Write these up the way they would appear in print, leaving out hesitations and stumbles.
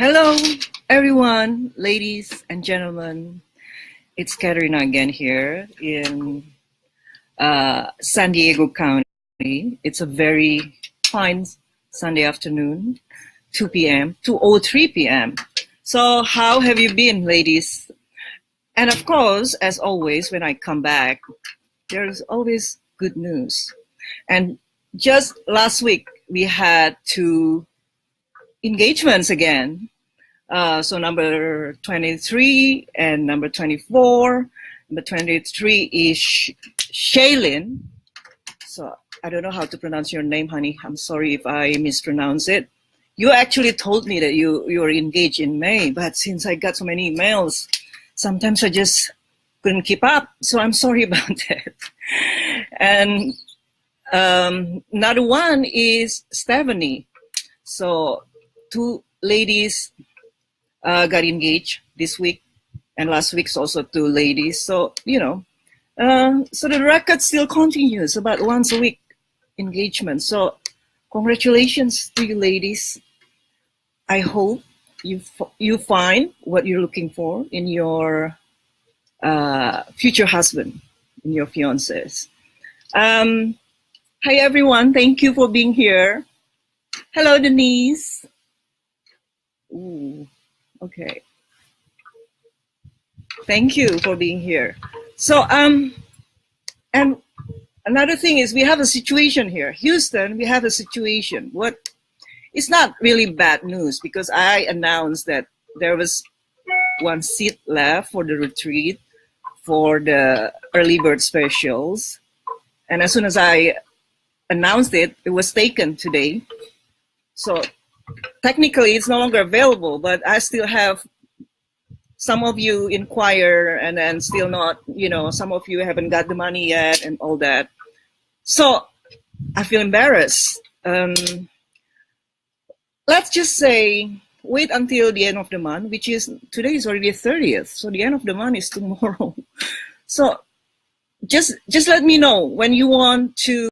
Hello, everyone, ladies and gentlemen. It's Katerina again here in San Diego County. It's a very fine Sunday afternoon, 2 p.m., 2:03 p.m. So how have you been, ladies? And of course, as always, when I come back, there's always good news. And just last week, we had 2 engagements again. So number 23 and number 24. Number 23 is Shaylin. So I don't know how to pronounce your name, honey. I'm sorry if I mispronounce it. You actually told me that you were engaged in May, but since I got so many emails, sometimes I just couldn't keep up. So I'm sorry about that. And another one is Stephanie. So 2 ladies got engaged this week, and last week's also 2 ladies. So, so the record still continues, about once a week engagement. So congratulations to you ladies. I hope you find what you're looking for in your future husband, in your fiancés. Hi everyone, thank you for being here. Hello Denise. Ooh. Okay. Thank you for being here. So, and another thing is we have a situation here. Houston, we have a situation. It's not really bad news because I announced that there was 1 seat left for the retreat for the early bird specials. And as soon as I announced it, it was taken today. So technically, it's no longer available, but I still have some of you inquire and then still not, some of you haven't got the money yet and all that. So I feel embarrassed. Let's just say, wait until the end of the month, which is, today is already 30th. So the end of the month is tomorrow. So just let me know when you want to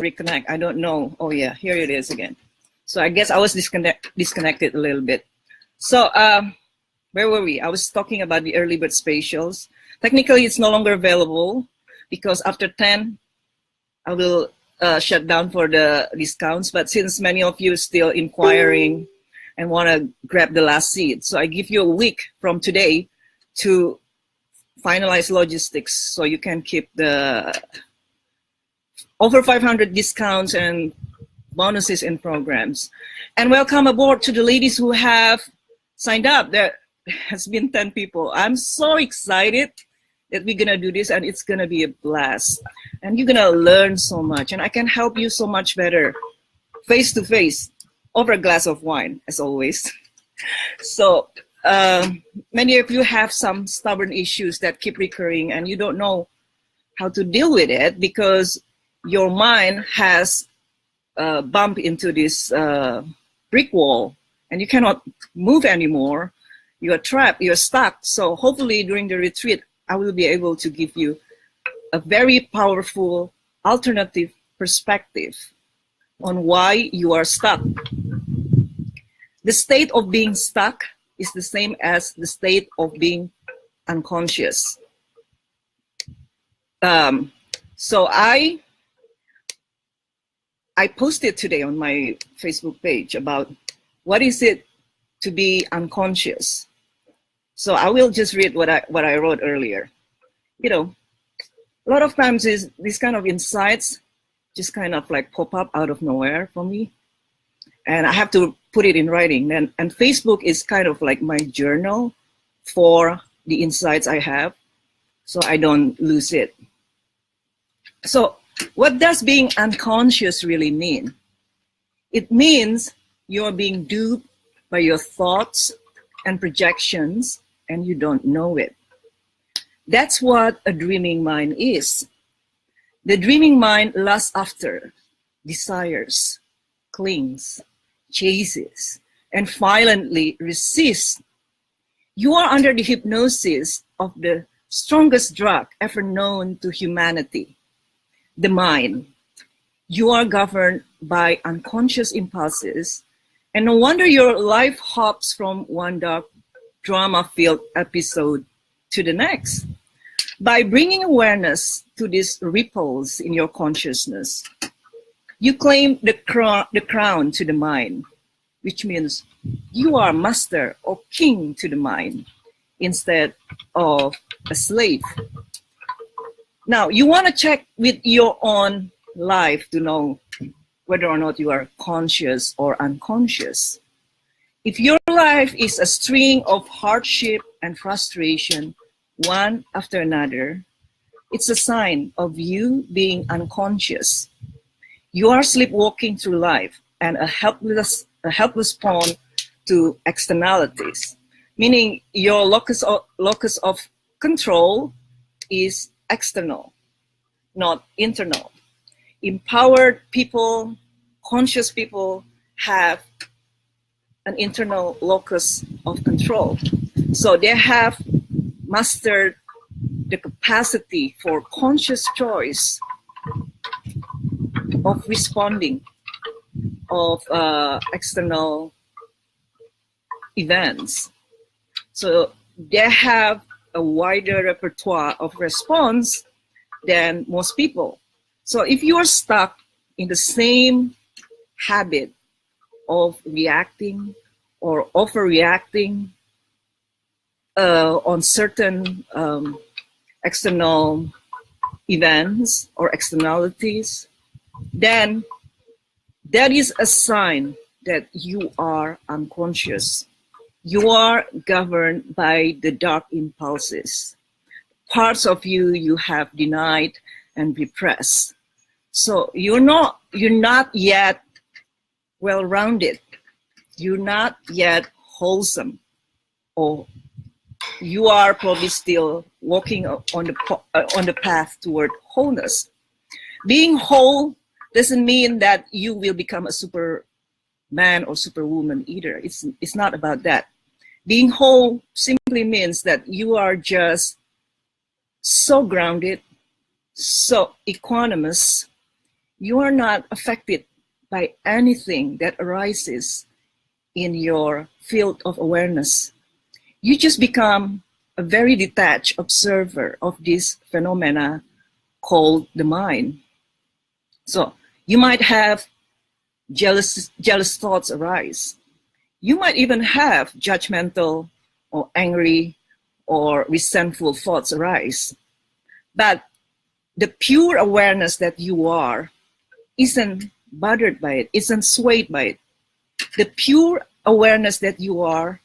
reconnect. I don't know. Oh yeah, here it is again. So I guess I was disconnected a little bit. So where were we? I was talking about the early bird specials. Technically, it's no longer available because after 10, I will shut down for the discounts. But since many of you are still inquiring and want to grab the last seat, so I give you a week from today to finalize logistics so you can keep the over 500 discounts and bonuses and programs. And welcome aboard to the ladies who have signed up. There has been 10 people. I'm so excited that we're gonna do this, and it's gonna be a blast. And you're gonna learn so much, and I can help you so much better, face to face, over a glass of wine, as always. So many of you have some stubborn issues that keep recurring, and you don't know how to deal with it because your mind has bumped into this brick wall and you cannot move anymore. You are trapped, you're stuck. So hopefully during the retreat, I will be able to give you a very powerful alternative perspective on why you are stuck. The state of being stuck is the same as the state of being unconscious. So I posted today on my Facebook page about what is it to be unconscious. So I will just read what I wrote earlier. A lot of times these kind of insights just kind of like pop up out of nowhere for me. and I have to put it in writing. And Facebook is kind of like my journal for the insights I have, so I don't lose it. So what does being unconscious really mean? It means you're being duped by your thoughts and projections, and you don't know it. That's what a dreaming mind is. The dreaming mind lusts after, desires, clings, chases, and violently resists. You are under the hypnosis of the strongest drug ever known to humanity, the mind. You are governed by unconscious impulses, and no wonder your life hops from one dark drama-filled episode to the next. By bringing awareness to these ripples in your consciousness, you claim the crown to the mind, which means you are master or king to the mind instead of a slave. Now, you want to check with your own life to know whether or not you are conscious or unconscious. If your life is a string of hardship and frustration, one after another, it's a sign of you being unconscious. You are sleepwalking through life and a helpless pawn to externalities, meaning your locus of control is external, not internal. Empowered people, conscious people have an internal locus of control. So they have mastered the capacity for conscious choice of responding of external events. So they have a wider repertoire of response than most people. So if you are stuck in the same habit of reacting or overreacting on certain external events or externalities, then that is a sign that you are unconscious. You are governed by the dark impulses. Parts of you have denied and repressed. So you're not yet well-rounded. You're not yet wholesome, or you are probably still walking on the path toward wholeness. Being whole doesn't mean that you will become a superman or superwoman either. It's not about that. Being whole simply means that you are just so grounded, so equanimous. You are not affected by anything that arises in your field of awareness. You just become a very detached observer of this phenomena called the mind. So you might have jealous thoughts arise. You might even have judgmental or angry or resentful thoughts arise. But the pure awareness that you are isn't bothered by it, isn't swayed by it. The pure awareness that you are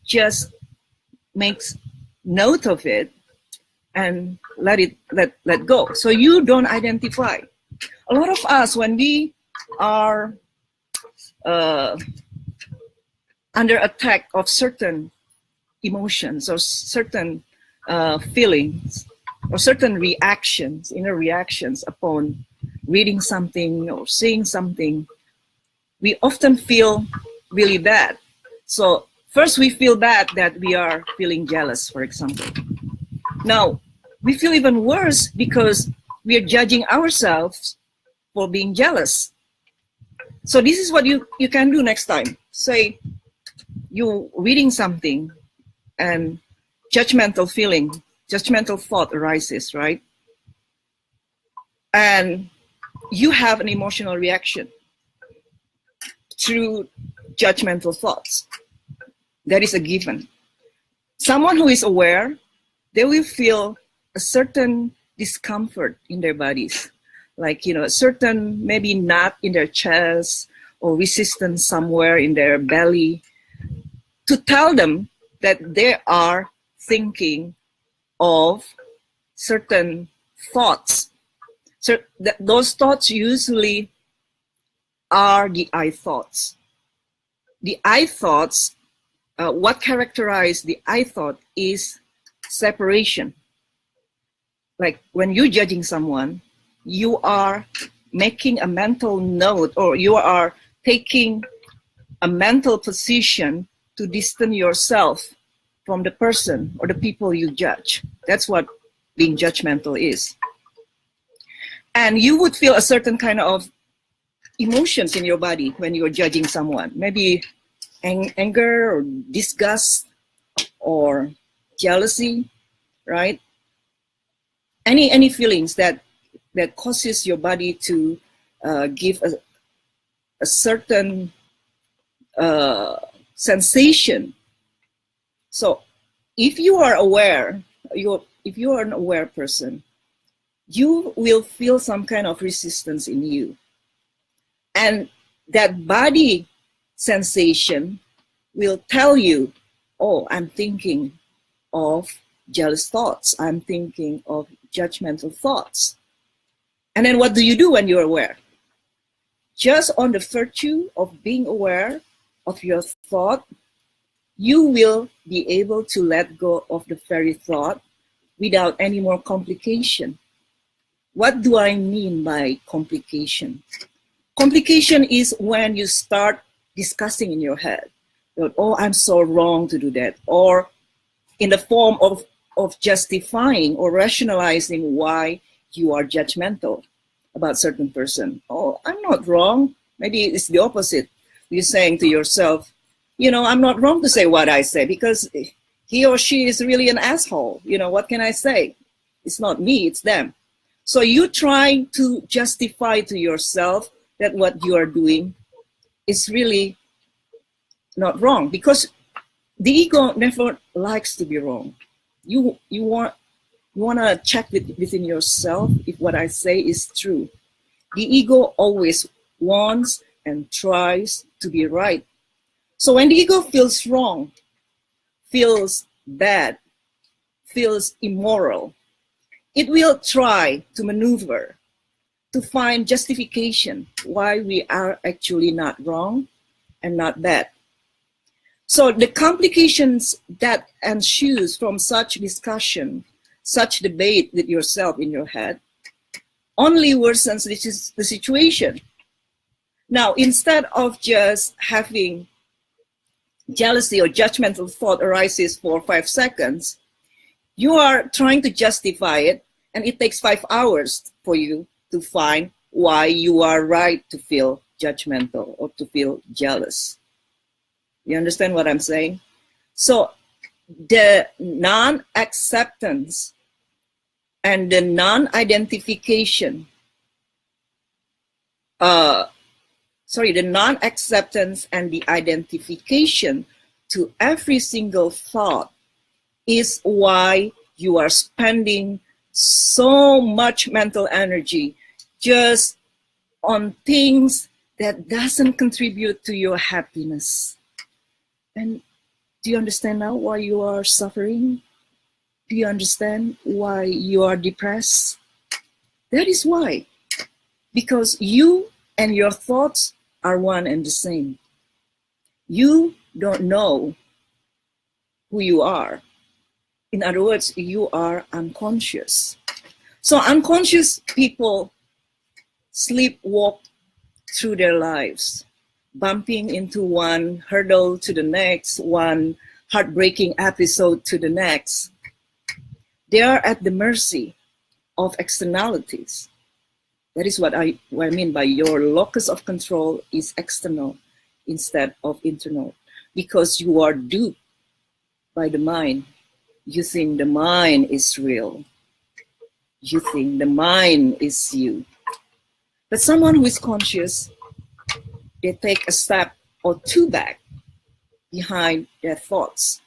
just makes note of it and let go. So you don't identify. A lot of us, when we are under attack of certain emotions or certain feelings or certain reactions, inner reactions upon reading something or seeing something, we often feel really bad. So first we feel bad that we are feeling jealous, for example. Now, we feel even worse because we are judging ourselves for being jealous. So this is what you can do next time. Say you're reading something and judgmental thought arises, right? And you have an emotional reaction through judgmental thoughts. That is a given. Someone who is aware, they will feel a certain discomfort in their bodies, like, a certain maybe knot in their chest or resistance somewhere in their belly to tell them that they are thinking of certain thoughts. So those thoughts usually are the I thoughts. The I thoughts, what characterizes the I thought is separation. Like when you're judging someone, you are making a mental note, or you are taking a mental position to distance yourself from the person or the people you judge. That's what being judgmental is. And you would feel a certain kind of emotions in your body when you're judging someone. Maybe anger or disgust or jealousy, right? Any feelings that causes your body to give a certain sensation. So if you are aware, if you are an aware person, you will feel some kind of resistance in you. And that body sensation will tell you, oh, I'm thinking of jealous thoughts. I'm thinking of judgmental thoughts. And then what do you do when you're aware? Just on the virtue of being aware of your thought, you will be able to let go of the very thought without any more complication. What do I mean by complication? Complication is when you start discussing in your head that, oh, I'm so wrong to do that, or in the form of justifying or rationalizing why you are judgmental about certain person. Oh, I'm not wrong. Maybe it's the opposite. You're saying to yourself, you know, I'm not wrong to say what I say because he or she is really an asshole. You know, what can I say? It's not me, it's them. So you try to justify to yourself that what you are doing is really not wrong, because the ego never likes to be wrong. You want to check within yourself if what I say is true. The ego always wants and tries to be right. So when the ego feels wrong, feels bad, feels immoral, it will try to maneuver to find justification why we are actually not wrong and not bad. So the complications that ensues from such discussion, such debate with yourself in your head, only worsens the situation. Now, instead of just having jealousy or judgmental thought arises for 5 seconds, you are trying to justify it, and it takes 5 hours for you to find why you are right to feel judgmental or to feel jealous. You understand what I'm saying? So the non-acceptance and the non-identification, the non-acceptance and the identification to every single thought is why you are spending so much mental energy just on things that doesn't contribute to your happiness. And do you understand now why you are suffering? Do you understand why you are depressed? That is why. Because you and your thoughts are one and the same. You don't know who you are. In other words, you are unconscious. So unconscious people sleepwalk through their lives, bumping into one hurdle to the next, one heartbreaking episode to the next. They are at the mercy of externalities. That is what I mean by your locus of control is external instead of internal, because you are duped by the mind. You think the mind is real. You think the mind is you. But someone who is conscious, they take a step or two back behind their thoughts.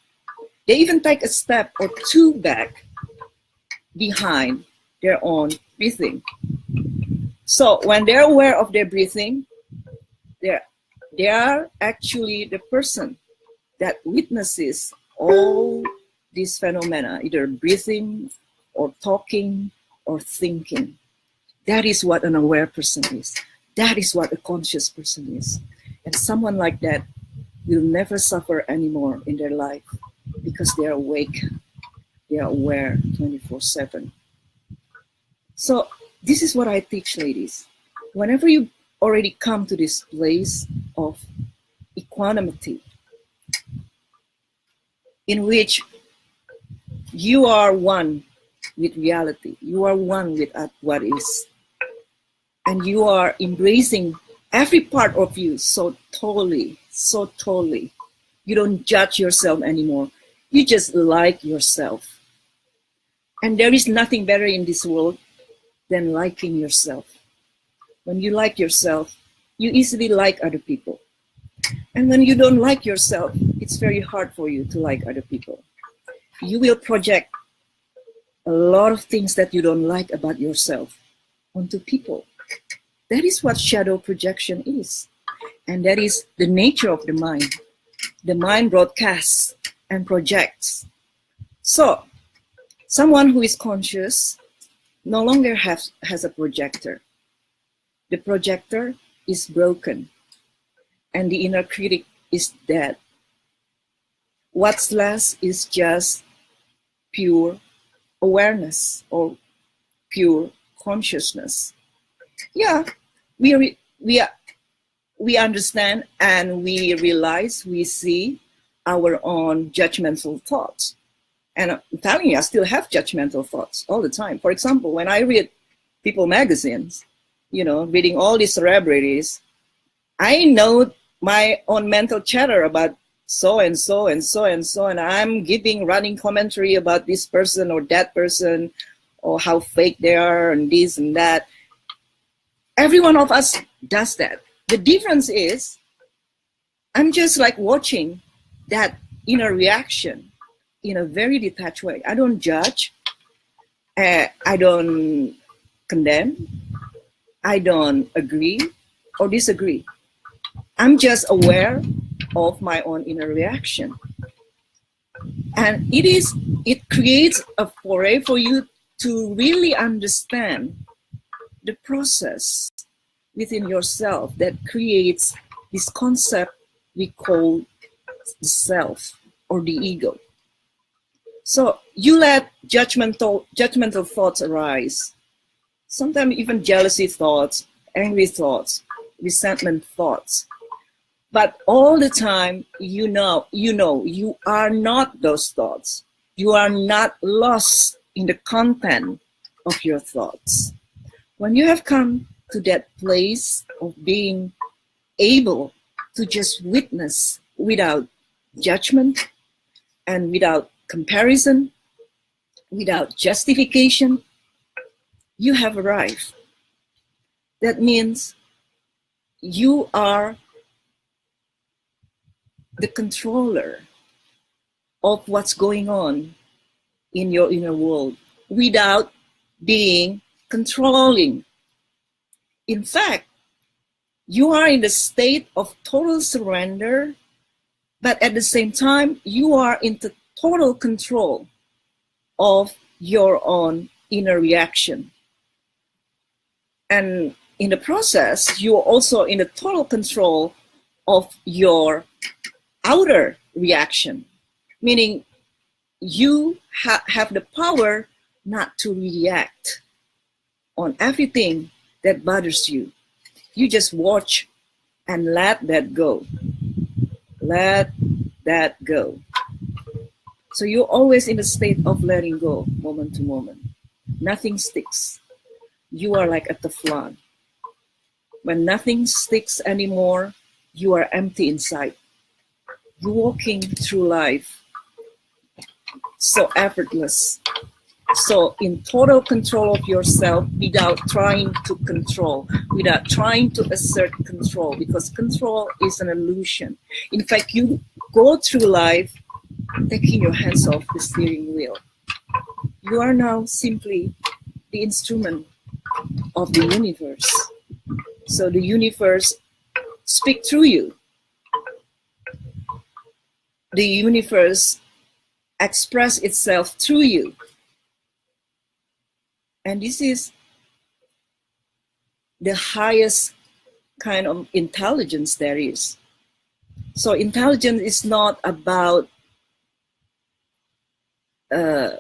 They even take a step or two back behind their own breathing. So when they're aware of their breathing, they're They are actually the person that witnesses all these phenomena, either breathing or talking or thinking. That is what an aware person is. That is what a conscious person is. And someone like that will never suffer anymore in their life because they are awake, they are aware 24/7. So this is what I teach, ladies. Whenever you already come to this place of equanimity, in which you are one with reality, you are one with what is, and you are embracing every part of you so totally, so totally. You don't judge yourself anymore. You just like yourself. And there is nothing better in this world than liking yourself. When you like yourself, you easily like other people. And when you don't like yourself, it's very hard for you to like other people. You will project a lot of things that you don't like about yourself onto people. That is what shadow projection is. And that is the nature of the mind. The mind broadcasts and projects. So, someone who is conscious no longer has a projector. The projector is broken, and the inner critic is dead. What's left is just pure awareness or pure consciousness. Yeah, we understand and we realize, we see our own judgmental thoughts. And I'm telling you, I still have judgmental thoughts all the time. For example, when I read People magazines, reading all these celebrities, I know my own mental chatter about so and so and so and so, and I'm giving running commentary about this person or that person, or how fake they are and this and that. Every one of us does that. The difference is I'm just like watching that inner reaction in a very detached way. I don't judge. I don't condemn. I don't agree or disagree. I'm just aware of my own inner reaction. And it creates a foray for you to really understand the process within yourself that creates this concept we call the self or the ego. So you let judgmental thoughts arise, sometimes even jealousy thoughts, angry thoughts, resentment thoughts. But all the time, you know, you are not those thoughts. You are not lost in the content of your thoughts. When you have come to that place of being able to just witness without judgment and without comparison, without justification, you have arrived. That means you are the controller of what's going on in your inner world without being controlling. In fact, you are in the state of total surrender, but at the same time, you are in the total control of your own inner reaction. And in the process, you are also in the total control of your outer reaction, meaning you have the power not to react on everything that bothers you. You just watch and let that go. Let that go. So you're always in the state of letting go, moment to moment. Nothing sticks. You are like a Teflon. When nothing sticks anymore, you are empty inside. You're walking through life so effortless, so in total control of yourself without trying to control, without trying to assert control, because control is an illusion. In fact, you go through life taking your hands off the steering wheel. You are now simply the instrument of the universe. So the universe speaks through you. the universe express itself through you. And this is the highest kind of intelligence there is. So intelligence is not about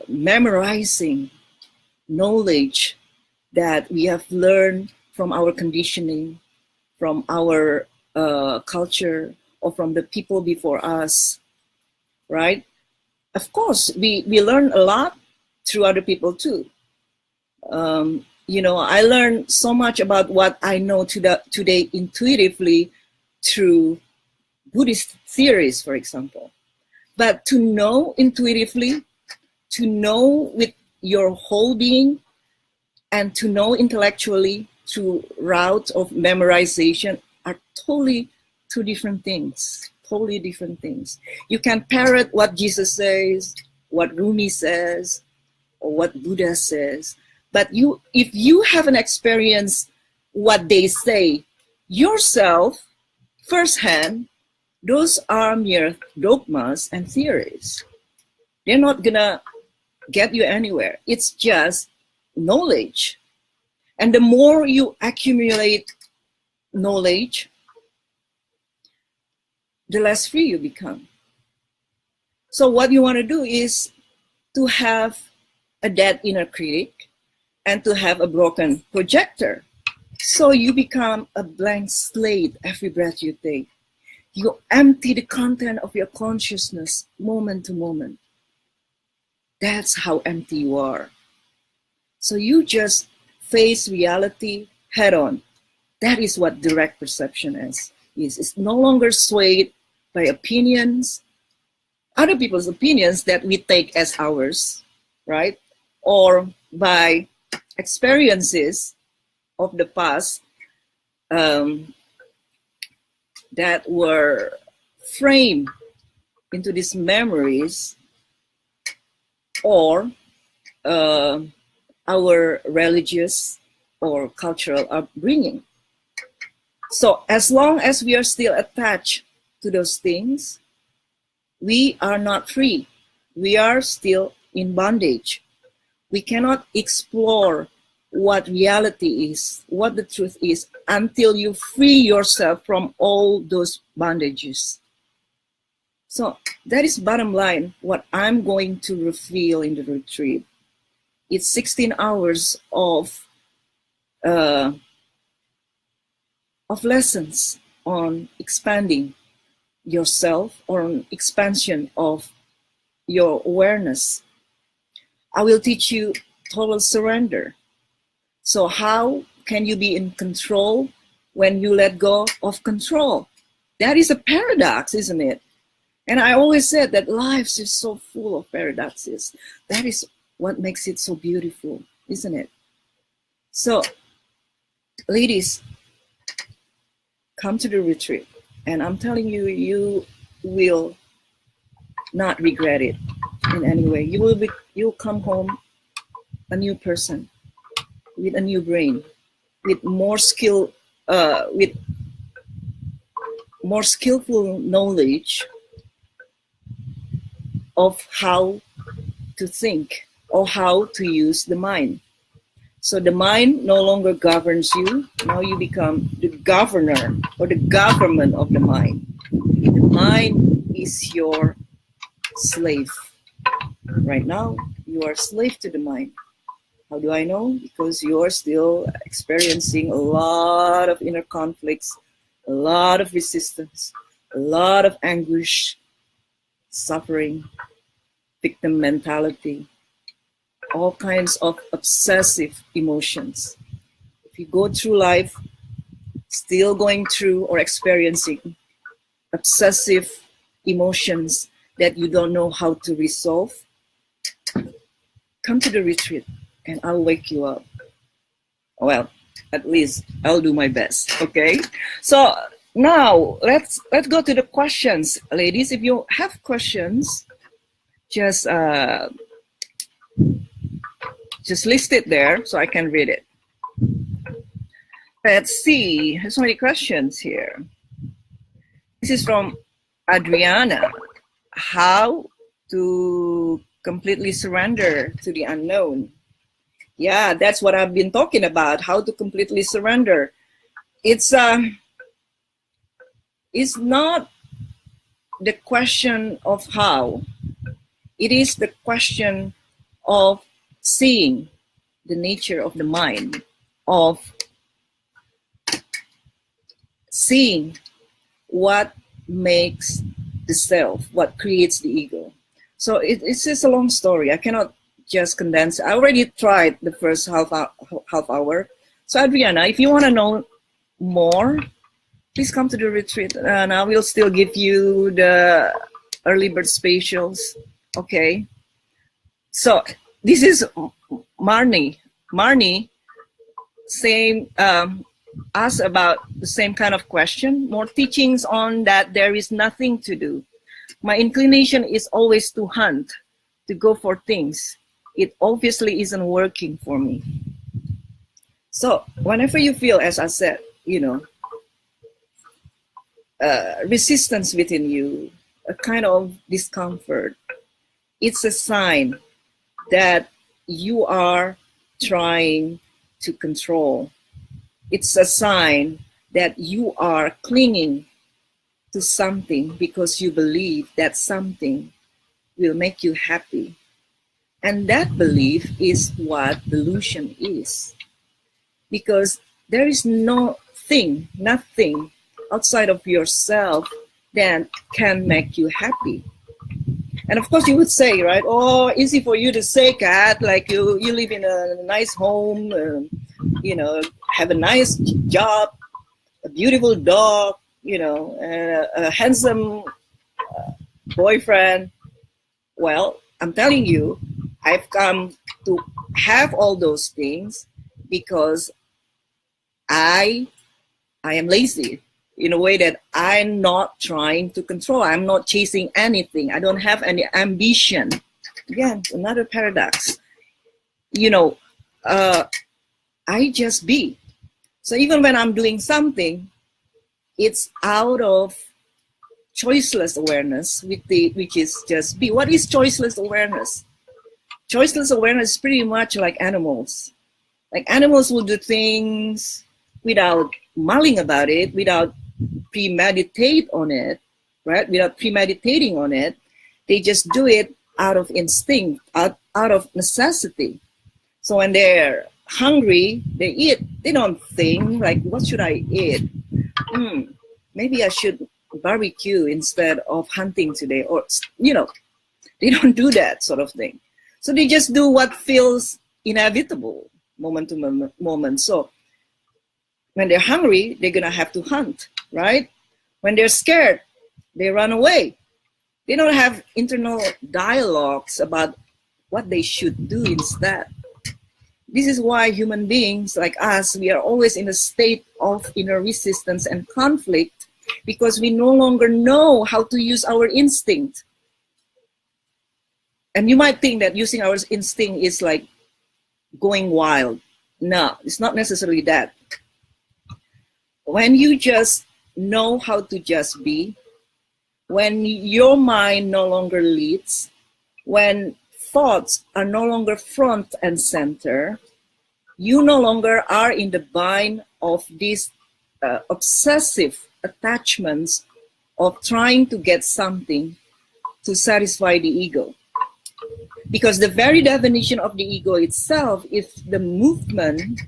memorizing knowledge that we have learned from our conditioning, from our culture, or from the people before us, right? Of course, we learn a lot through other people too. You know, I learned so much about what I know today intuitively through Buddhist theories, for example. But to know intuitively, to know with your whole being, and to know intellectually through route of memorization are totally two different things. Totally different things. You can parrot what Jesus says, what Rumi says, or what Buddha says. But if you haven't experienced what they say yourself firsthand, those are mere dogmas and theories. They're not gonna get you anywhere. It's just knowledge. And the more you accumulate knowledge, the less free you become. So what you want to do is to have a dead inner critic and to have a broken projector. So you become a blank slate every breath you take. You empty the content of your consciousness moment to moment. That's how empty you are. So you just face reality head on. That is what direct perception is. It's no longer swayed by opinions, other people's opinions that we take as ours, right? Or by experiences of the past that were framed into these memories, or our religious or cultural upbringing. So as long as we are still attached to those things, we are not free. We are still in bondage. We cannot explore what reality is, what the truth is, until you free yourself from all those bondages. So that is bottom line, what I'm going to reveal in the retreat. It's 16 hours of lessons on expanding yourself, or on expansion of your awareness. I will teach you total surrender. So how can you be in control when you let go of control? That is a paradox, isn't it? And I always said that life is so full of paradoxes. That is what makes it so beautiful, isn't it? So, ladies, come to the retreat. And I'm telling you, you will not regret it in any way. You'll come home a new person with a new brain, with more skill, with more skillful knowledge of how to think or how to use the mind. So the mind no longer governs you. Now you become the governor or the government of the mind. The mind is your slave. Right now, you are a slave to the mind. How do I know? Because you are still experiencing a lot of inner conflicts, a lot of resistance, a lot of anguish, suffering, victim mentality, all kinds of obsessive emotions. If you go through life still going through or experiencing obsessive emotions that you don't know how to resolve, come to the retreat and I'll wake you up. Well, at least I'll do my best, okay? So now let's go to the questions, ladies. If you have questions, just list it there so I can read it. Let's see, there's so many questions here. This is from Adriana. how to completely surrender to the unknown. Yeah, that's what I've been talking about, how to completely surrender. It's not the question of how, it is the question of seeing the nature of the mind, of seeing what makes the self, what creates the ego. So it's just a long story. I cannot just condense. I already tried the first half hour. So Adriana, if you want to know more, please come to the retreat, and I will still give you the early bird specials. Okay. So this is Marnie. Marnie saying, ask about the same kind of question, more teachings on that there is nothing to do. My inclination is always to hunt, to go for things. It obviously isn't working for me. So whenever you feel, as I said, resistance within you, a kind of discomfort, it's a sign that you are trying to control. It's a sign that you are clinging to something because you believe that something will make you happy. And that belief is what delusion is. Because there is nothing outside of yourself that can make you happy. And of course you would say, right, oh, easy for you to say, Kat, like you live in a nice home, have a nice job, a beautiful dog, a handsome boyfriend. Well, I'm telling you, I've come to have all those things because I am lazy in a way that I'm not trying to control. I'm not chasing anything. I don't have any ambition. Again, another paradox. I just be. So even when I'm doing something, it's out of choiceless awareness, which is just be. What is choiceless awareness? Choiceless awareness is pretty much like animals. Like animals will do things without mulling about it, without premeditate on it, right? Without premeditating on it. They just do it out of instinct, out of necessity. So when they're hungry, they eat. They don't think like, what should I eat? Maybe I should barbecue instead of hunting today, or they don't do that sort of thing. So they just do what feels inevitable moment to moment. So when they're hungry, they're gonna have to hunt, right? When they're scared, they run away. They don't have internal dialogues about what they should do instead. This is why human beings like us, we are always in a state of inner resistance and conflict, because we no longer know how to use our instinct. And you might think that using our instinct is like going wild. No, it's not necessarily that. When you just know how to just be, when your mind no longer leads, when thoughts are no longer front and center, you no longer are in the bind of these obsessive attachments of trying to get something to satisfy the ego. Because the very definition of the ego itself is the movement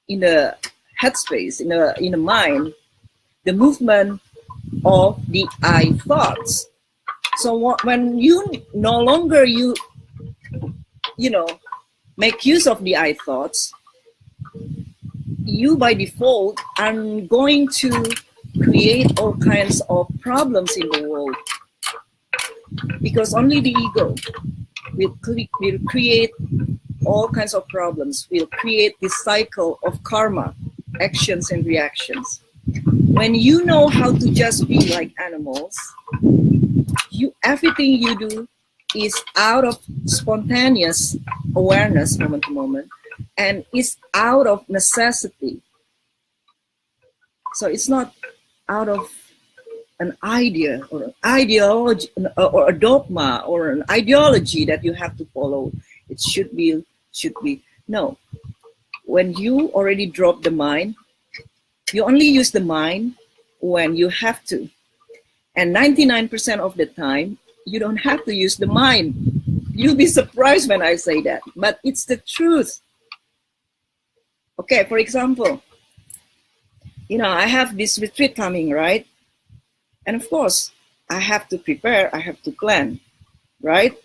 in the headspace, in the mind, the movement of the I thoughts. So when you no longer make use of the I thoughts, you by default are going to create all kinds of problems in the world, because only the ego will create all kinds of problems, will create this cycle of karma, actions and reactions. When you know how to just be like animals, everything you do is out of spontaneous awareness moment to moment, and it's out of necessity. So it's not out of an idea or an ideology or a dogma or an ideology that you have to follow. It should be. No. When you already drop the mind, you only use the mind when you have to. And 99% of the time, you don't have to use the mind. You'll be surprised when I say that, but it's the truth. Okay, for example, I have this retreat coming, right? And of course, I have to prepare, I have to plan, right?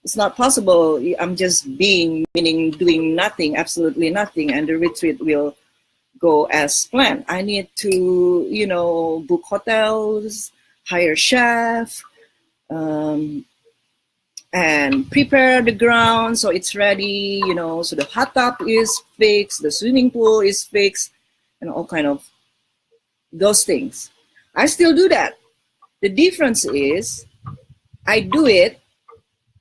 It's not possible. I'm just meaning doing nothing, absolutely nothing, and the retreat will go as planned. I need to, book hotels, hire chef, and prepare the ground so it's ready, so the hot tub is fixed, the swimming pool is fixed, and all kind of those things. I still do that. The difference is I do it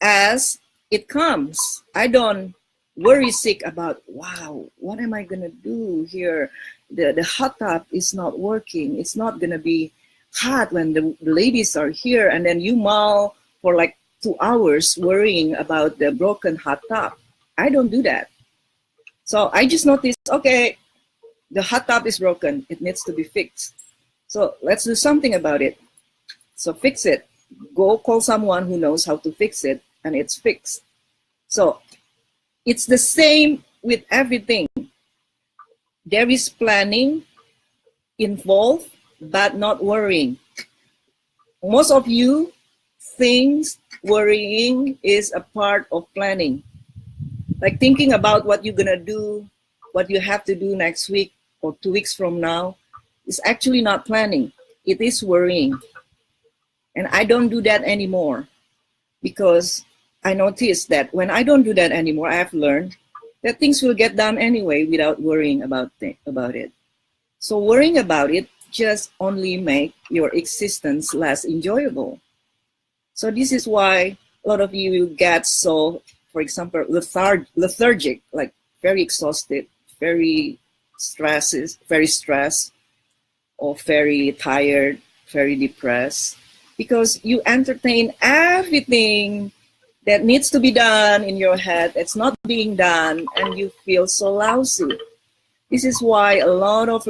as it comes. I don't worry sick about, wow, what am I going to do here? The hot tub is not working. It's not going to be hot when the ladies are here. And then you mull for like 2 hours worrying about the broken hot tub. I don't do that. So I just noticed, okay, the hot tub is broken. It needs to be fixed. So let's do something about it. So fix it. Go call someone who knows how to fix it, and it's fixed. So it's the same with everything. There is planning involved, but not worrying. Most of you think worrying is a part of planning. Like thinking about what you're gonna do, what you have to do next week or 2 weeks from now is actually not planning. It is worrying. And I don't do that anymore because I noticed that when I don't do that anymore, I have learned that things will get done anyway without worrying about it. So worrying about it just only make your existence less enjoyable. So this is why a lot of you get so, for example, lethargic, like very exhausted, very stressed, or very tired, very depressed, because you entertain everything that needs to be done in your head that's not being done, and you feel so lousy. This is why a lot of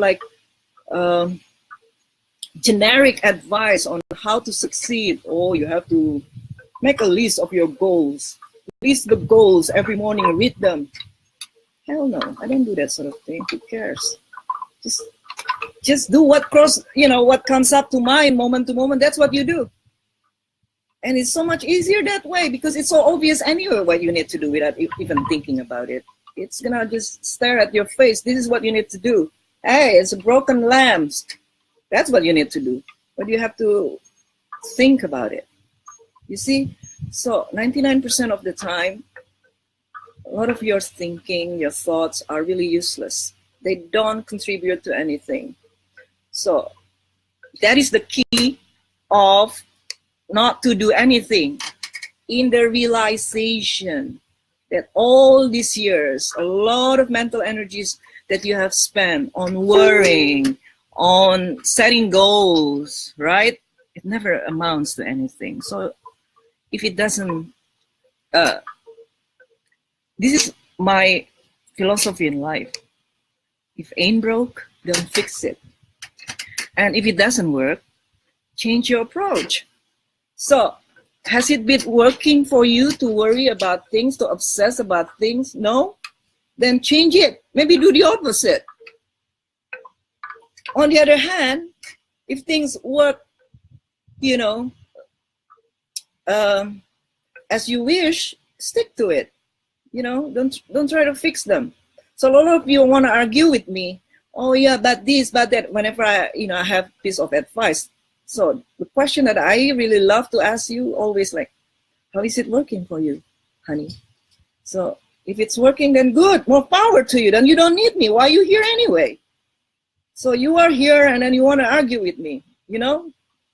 generic advice on how to succeed. Oh, you have to make a list of your goals. List the goals every morning, read them. Hell no, I don't do that sort of thing. Who cares? Just do what comes up to mind, moment to moment. That's what you do. And it's so much easier that way because it's so obvious anyway what you need to do without even thinking about it. It's gonna just stare at your face. This is what you need to do. Hey, it's a broken lamp. That's what you need to do. But you have to think about it. You see? So 99% of the time, a lot of your thinking, your thoughts are really useless. They don't contribute to anything. So that is the key of not to do anything, in the realization that all these years, a lot of mental energies that you have spent on worrying, on setting goals, right? It never amounts to anything. So if it doesn't, this is my philosophy in life. If ain't broke, don't fix it. And if it doesn't work, change your approach. So, has it been working for you to worry about things, to obsess about things? No? Then change it. Maybe do the opposite. On the other hand, if things work, as you wish, stick to it. Don't try to fix them. So a lot of you want to argue with me. Oh yeah, but this, but that. Whenever I have a piece of advice. So the question that I really love to ask you always, like, how is it working for you, honey? So if it's working, then good, more power to you. Then you don't need me. Why are you here anyway? So you are here and then you want to argue with me,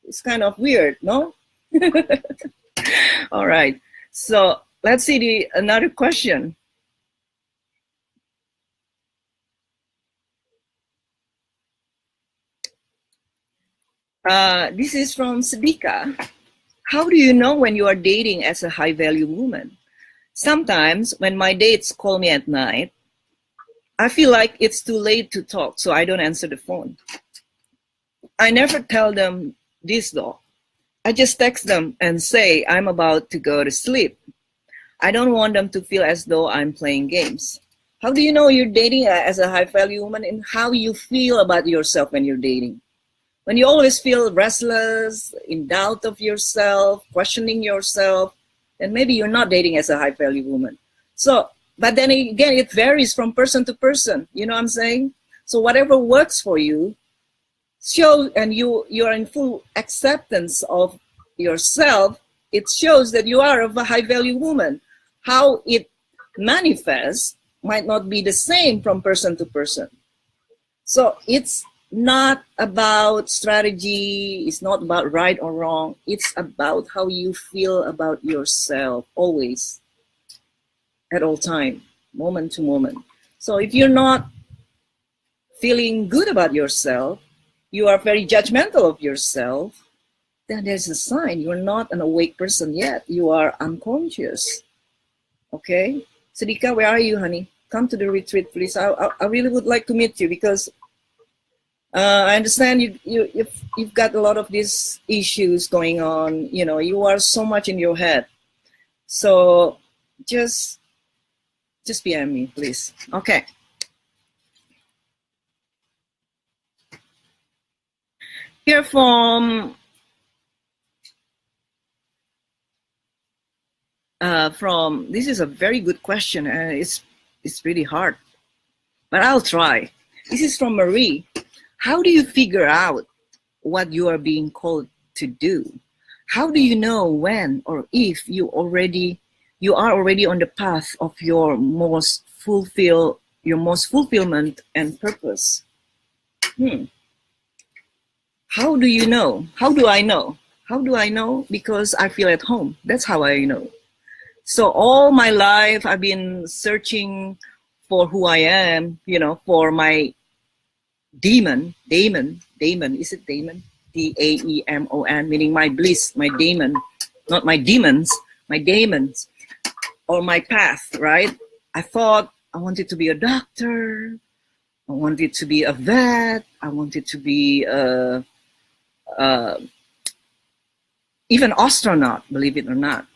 It's kind of weird, no? All right. So let's see another question. This is from Sadika. How do you know when you are dating as a high-value woman? Sometimes when my dates call me at night, I feel like it's too late to talk, so I don't answer the phone. I never tell them this though. I just text them and say I'm about to go to sleep. I don't want them to feel as though I'm playing games. How do you know you're dating as a high-value woman, and how you feel about yourself when you're dating? When you always feel restless, in doubt of yourself, questioning yourself, then maybe you're not dating as a high-value woman. So, but then again, it varies from person to person. You know what I'm saying? So whatever works for you, show, and you're in full acceptance of yourself, it shows that you are of a high-value woman. How it manifests might not be the same from person to person. So it's not about strategy, it's not about right or wrong, it's about how you feel about yourself, always, at all time, moment to moment. So if you're not feeling good about yourself, you are very judgmental of yourself, then there's a sign you're not an awake person yet. You are unconscious. Okay? Sadika, where are you, honey? Come to the retreat, please. I really would like to meet you, because I understand you've got a lot of these issues going on. You know, you are so much in your head. So just PM me, please. Okay. Here from this is a very good question, and it's really hard, but I'll try. This is from Marie. How do you figure out what you are being called to do? How do you know when or if you are already on the path of your most fulfillment and purpose? How do you know? How do I know? How do I know? Because I feel at home. That's how I know. So all my life I've been searching for who I am, you know, for my daemon, is it daemon? D-A-E-M-O-N, meaning my bliss, my daemon, not my demons, my daemons, or my path, right? I thought I wanted to be a doctor, I wanted to be a vet, I wanted to be even astronaut, believe it or not.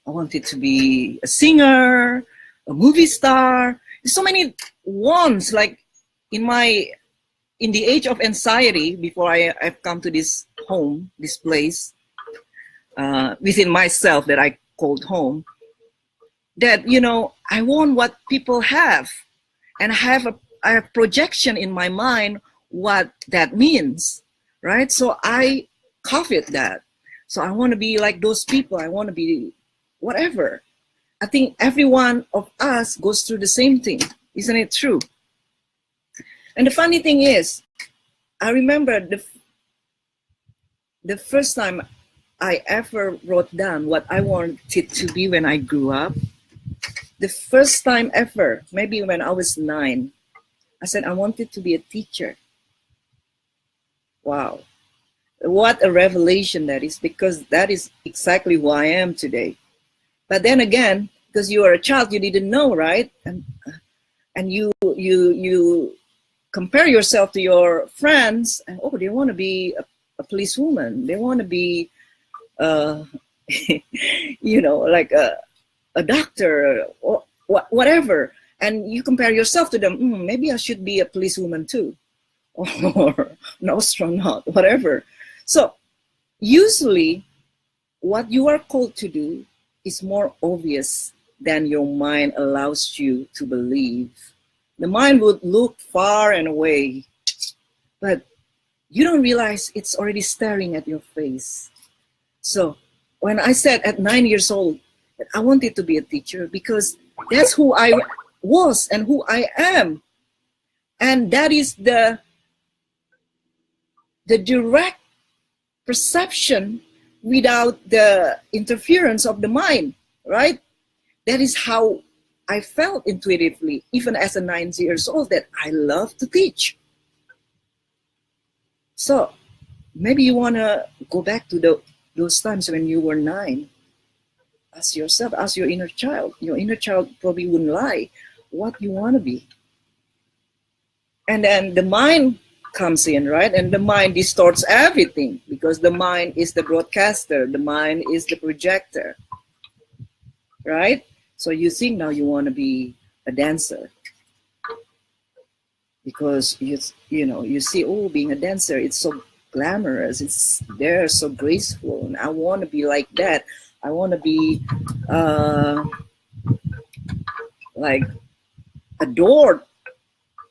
I wanted to be a singer, a movie star. There's so many wants, like in the age of anxiety, before I've come to this home, this place within myself that I called home, that, you know, I want what people have, and I have projection in my mind what that means, right? So I covet that. So I want to be like those people. I want to be whatever. I think every one of us goes through the same thing. Isn't it true? And the funny thing is, I remember the first time I ever wrote down what I wanted to be when I grew up. The first time ever, maybe when I was 9, I said I wanted to be a teacher. Wow. What a revelation that is, because that is exactly who I am today. But then again, because you are a child, you didn't know, right? And you compare yourself to your friends, and oh, they want to be a policewoman. They want to be, you know, like a doctor or whatever. And you compare yourself to them. Maybe I should be a policewoman too, or an astronaut, whatever. So usually what you are called to do is more obvious than your mind allows you to believe. The mind would look far and away, but you don't realize it's already staring at your face. So when I said at 9 years old that I wanted to be a teacher, because that's who I was and who I am. And that is the direct perception without the interference of the mind, right? That is how I felt intuitively, even as a 9 years old, that I love to teach. So Maybe you want to go back to those times when you were 9. Ask yourself, ask your inner child. Your inner child probably wouldn't lie what you want to be. And then the mind comes in, right? And the mind distorts everything because the mind is the broadcaster. The mind is the projector, right? So you think now you want to be a dancer because you know, you see, oh, being a dancer, it's so glamorous, they're so graceful, and I want to be like that. I want to be like adored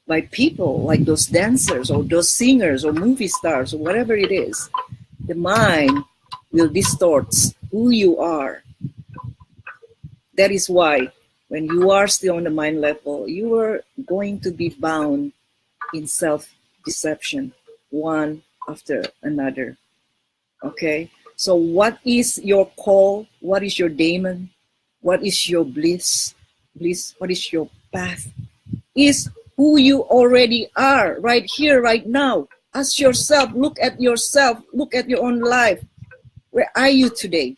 by people like those dancers or those singers or movie stars or whatever it is. The mind will distort who you are. That is why when you are still on the mind level, you are going to be bound in self-deception, one after another. Okay? So what is your call? What is your daemon? What is your bliss? What is your path? Is who you already are right here, right now. Ask yourself, look at yourself, look at your own life. Where are you today?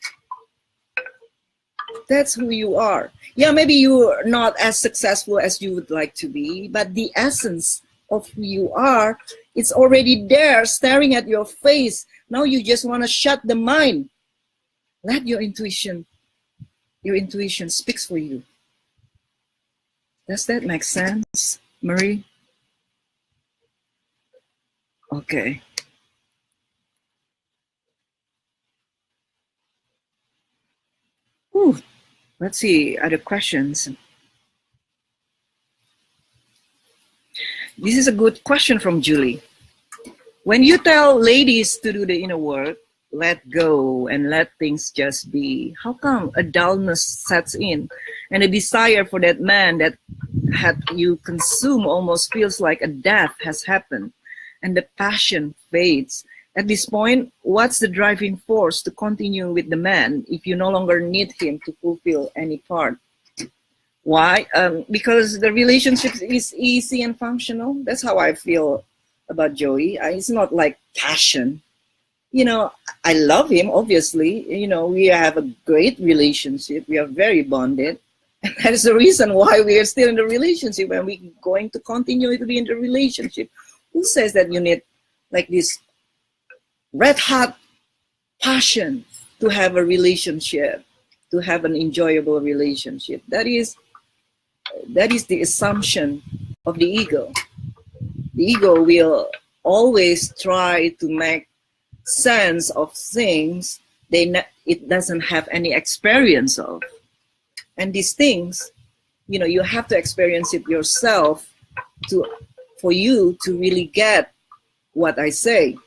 That's who you are. Yeah, maybe you're not as successful as you would like to be, but the essence of who you are, it's already there, staring at your face. Now you just want to shut the mind. Let your intuition speaks for you. Does that make sense, Marie? Okay. Whew. Let's see, other questions. This is a good question from Julie. When you tell ladies to do the inner work, let go and let things just be, how come a dullness sets in and a desire for that man that had you consume almost feels like a death has happened and the passion fades? At this point, what's the driving force to continue with the man if you no longer need him to fulfill any part? Why? Because the relationship is easy and functional. That's how I feel about Joey. It's not like passion. You know, I love him, obviously. You know, we have a great relationship. We are very bonded. And that is the reason why we are still in the relationship and we're going to continue to be in the relationship. Who says that you need like this red hot passion to have a relationship, to have an enjoyable relationship? That is the assumption of the ego. The ego will always try to make sense of things it doesn't have any experience of. And these things, you know, you have to experience it yourself for you to really get what I say.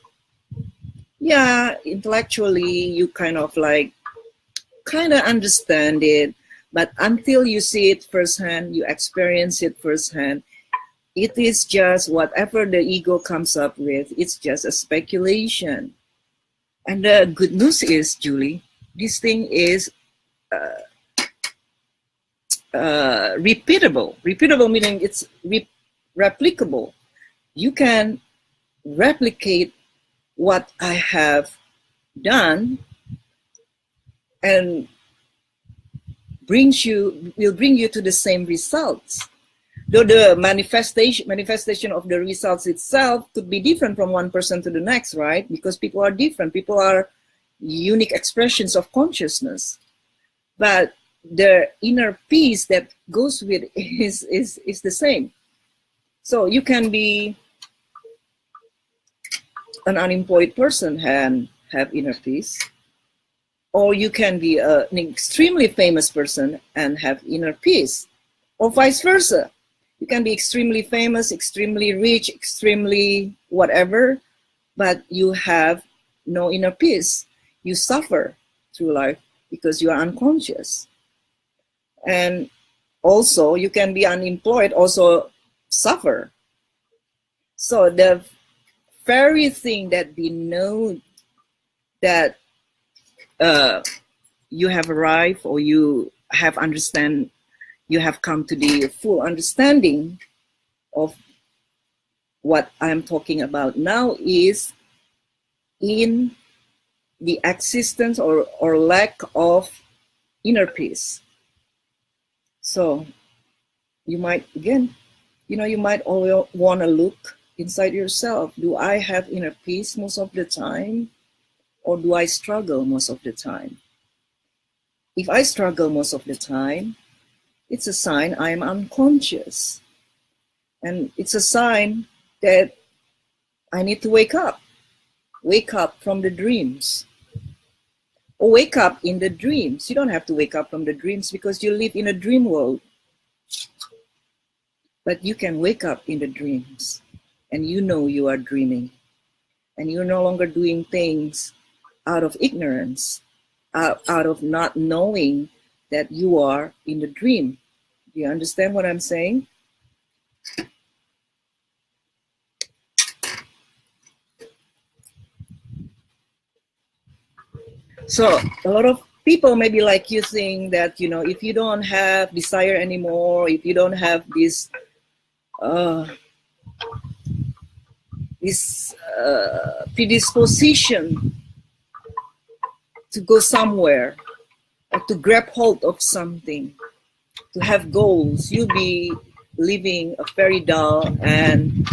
Yeah, intellectually, you kind of understand it, but until you see it firsthand, you experience it firsthand, it is just whatever the ego comes up with, it's just a speculation. And the good news is, Julie, this thing is repeatable. Repeatable meaning it's replicable. You can replicate what I have done and will bring you to the same results. Though the manifestation of the results itself could be different from one person to the next, right? Because people are different. People are unique expressions of consciousness. But the inner peace that goes with it is the same. So you can be an unemployed person and have inner peace, or you can be an extremely famous person and have inner peace, or vice versa. You can be extremely famous, extremely rich, extremely whatever, but you have no inner peace. You suffer through life because you are unconscious. And also, you can be unemployed, also suffer. So the very thing that we know that you have arrived or you have you have come to the full understanding of what I'm talking about now is in the existence or lack of inner peace. So you might, again, you might always want to look inside yourself. Do I have inner peace most of the time? Or do I struggle most of the time? If I struggle most of the time, it's a sign I am unconscious. And it's a sign that I need to wake up from the dreams. Or wake up in the dreams. You don't have to wake up from the dreams because you live in a dream world. But you can wake up in the dreams and you are dreaming. And you're no longer doing things out of ignorance, out of not knowing that you are in the dream. Do you understand what I'm saying? So a lot of people maybe like you think that, if you don't have desire anymore, if you don't have this predisposition to go somewhere, or to grab hold of something, to have goals, you'll be living a very dull and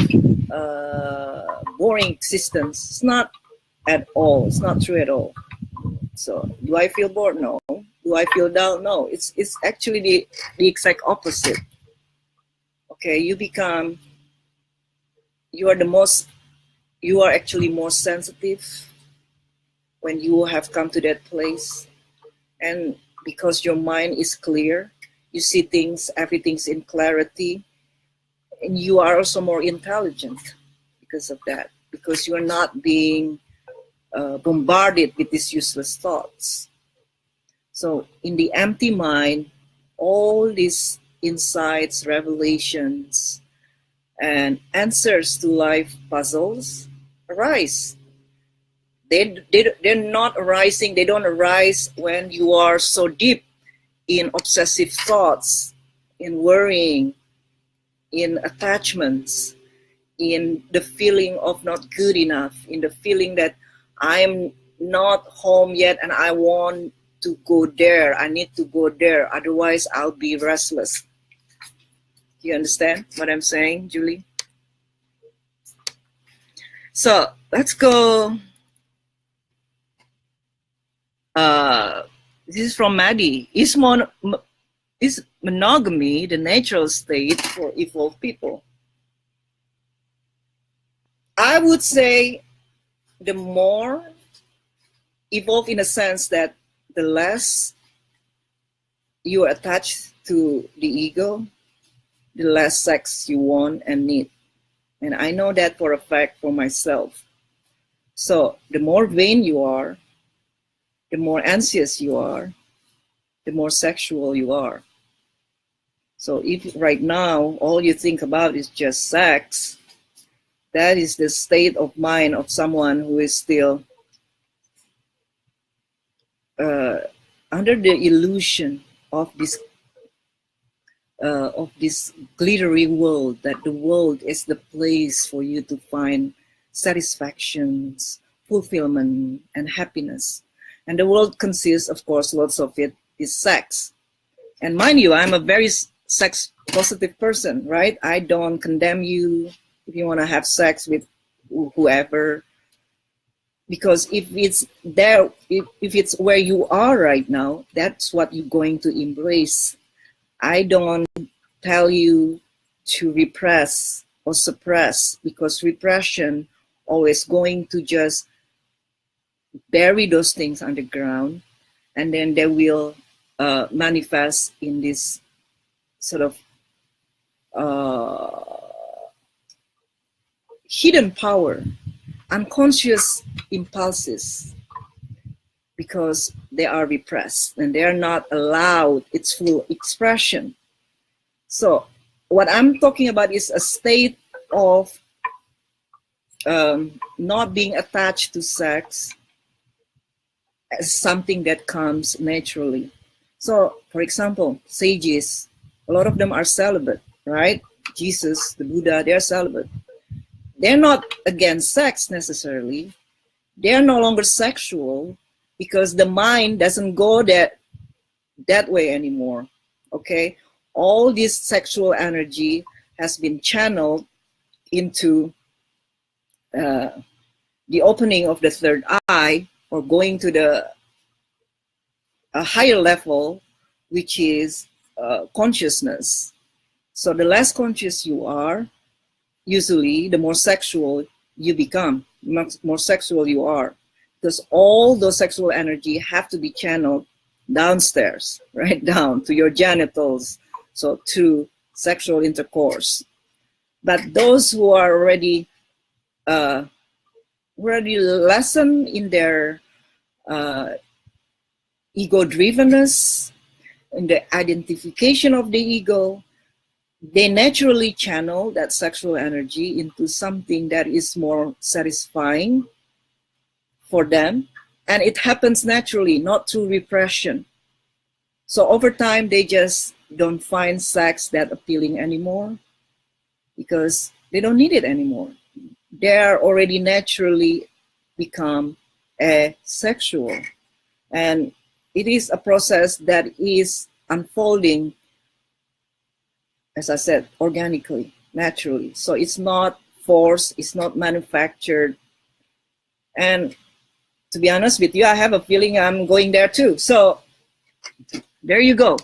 boring existence. It's not at all. It's not true at all. So do I feel bored? No. Do I feel dull? No. It's actually the exact opposite. Okay, you are actually more sensitive when you have come to that place. And because your mind is clear, you see things, everything's in clarity, and you are also more intelligent because of that, because you're not being bombarded with these useless thoughts. So in the empty mind, all these insights, revelations, and answers to life puzzles arise. They're not arising, they don't arise when you are so deep in obsessive thoughts, in worrying, in attachments, in the feeling of not good enough, in the feeling that I'm not home yet and I want to go there, I need to go there, otherwise I'll be restless. Do you understand what I'm saying, Julie? So let's go. This is from Maddie. Is monogamy the natural state for evolved people? I would say the more evolved, in a sense that the less you are attached to the ego, the less sex you want and need. And I know that for a fact for myself. So the more vain you are, the more anxious you are, the more sexual you are. So if right now all you think about is just sex, that is the state of mind of someone who is still under the illusion of this glittery world, that the world is the place for you to find satisfactions, fulfillment, and happiness. And the world consists, of course, lots of it is sex. And mind you, I'm a very sex positive person, right? I don't condemn you if you want to have sex with whoever, because if it's there, if it's where you are right now, that's what you're going to embrace. I don't tell you to repress or suppress, because repression always going to just bury those things underground, and then they will manifest in this sort of hidden power, unconscious impulses, because they are repressed and they are not allowed its full expression. So what I'm talking about is a state of not being attached to sex as something that comes naturally. So, for example, sages, a lot of them are celibate, right? Jesus, the Buddha, they're celibate. They're not against sex necessarily, They are no longer sexual because the mind doesn't go that way anymore. Okay, all this sexual energy has been channeled into the opening of the third eye, or going to a higher level, which is consciousness. So the less conscious you are, usually the more sexual you become, more sexual you are, because all those sexual energy have to be channeled downstairs, right down to your genitals, so to sexual intercourse. But those who are already lessened in their ego-drivenness, in the identification of the ego, they naturally channel that sexual energy into something that is more satisfying for them. And it happens naturally, not through repression. So over time, they just don't find sex that appealing anymore because they don't need it anymore. They are already naturally become asexual. And it is a process that is unfolding, as I said, organically, naturally. So it's not forced, it's not manufactured. And to be honest with you, I have a feeling I'm going there too. So there you go.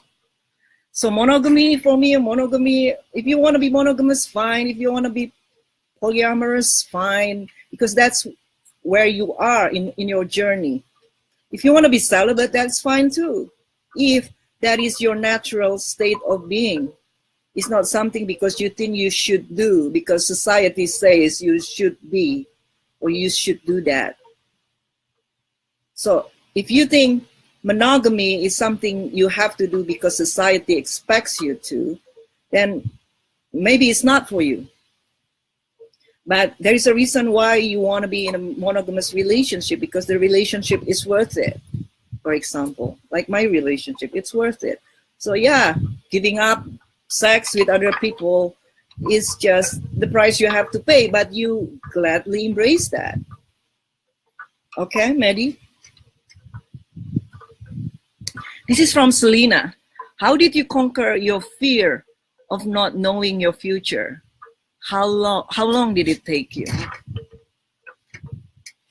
So monogamy, for me, monogamy, if you want to be monogamous, fine. If you want to be polyamorous, fine. Because that's where you are in your journey. If you want to be celibate, that's fine too. If that is your natural state of being. It's not something because you think you should do, because society says you should be, or you should do that. So if you think monogamy is something you have to do because society expects you to, then maybe it's not for you. But there is a reason why you want to be in a monogamous relationship, because the relationship is worth it. For example, like my relationship, it's worth it. So yeah, giving up sex with other people is just the price you have to pay, but you gladly embrace that. Okay, Maddie? This is from Selena. How did you conquer your fear of not knowing your future? How long did it take you?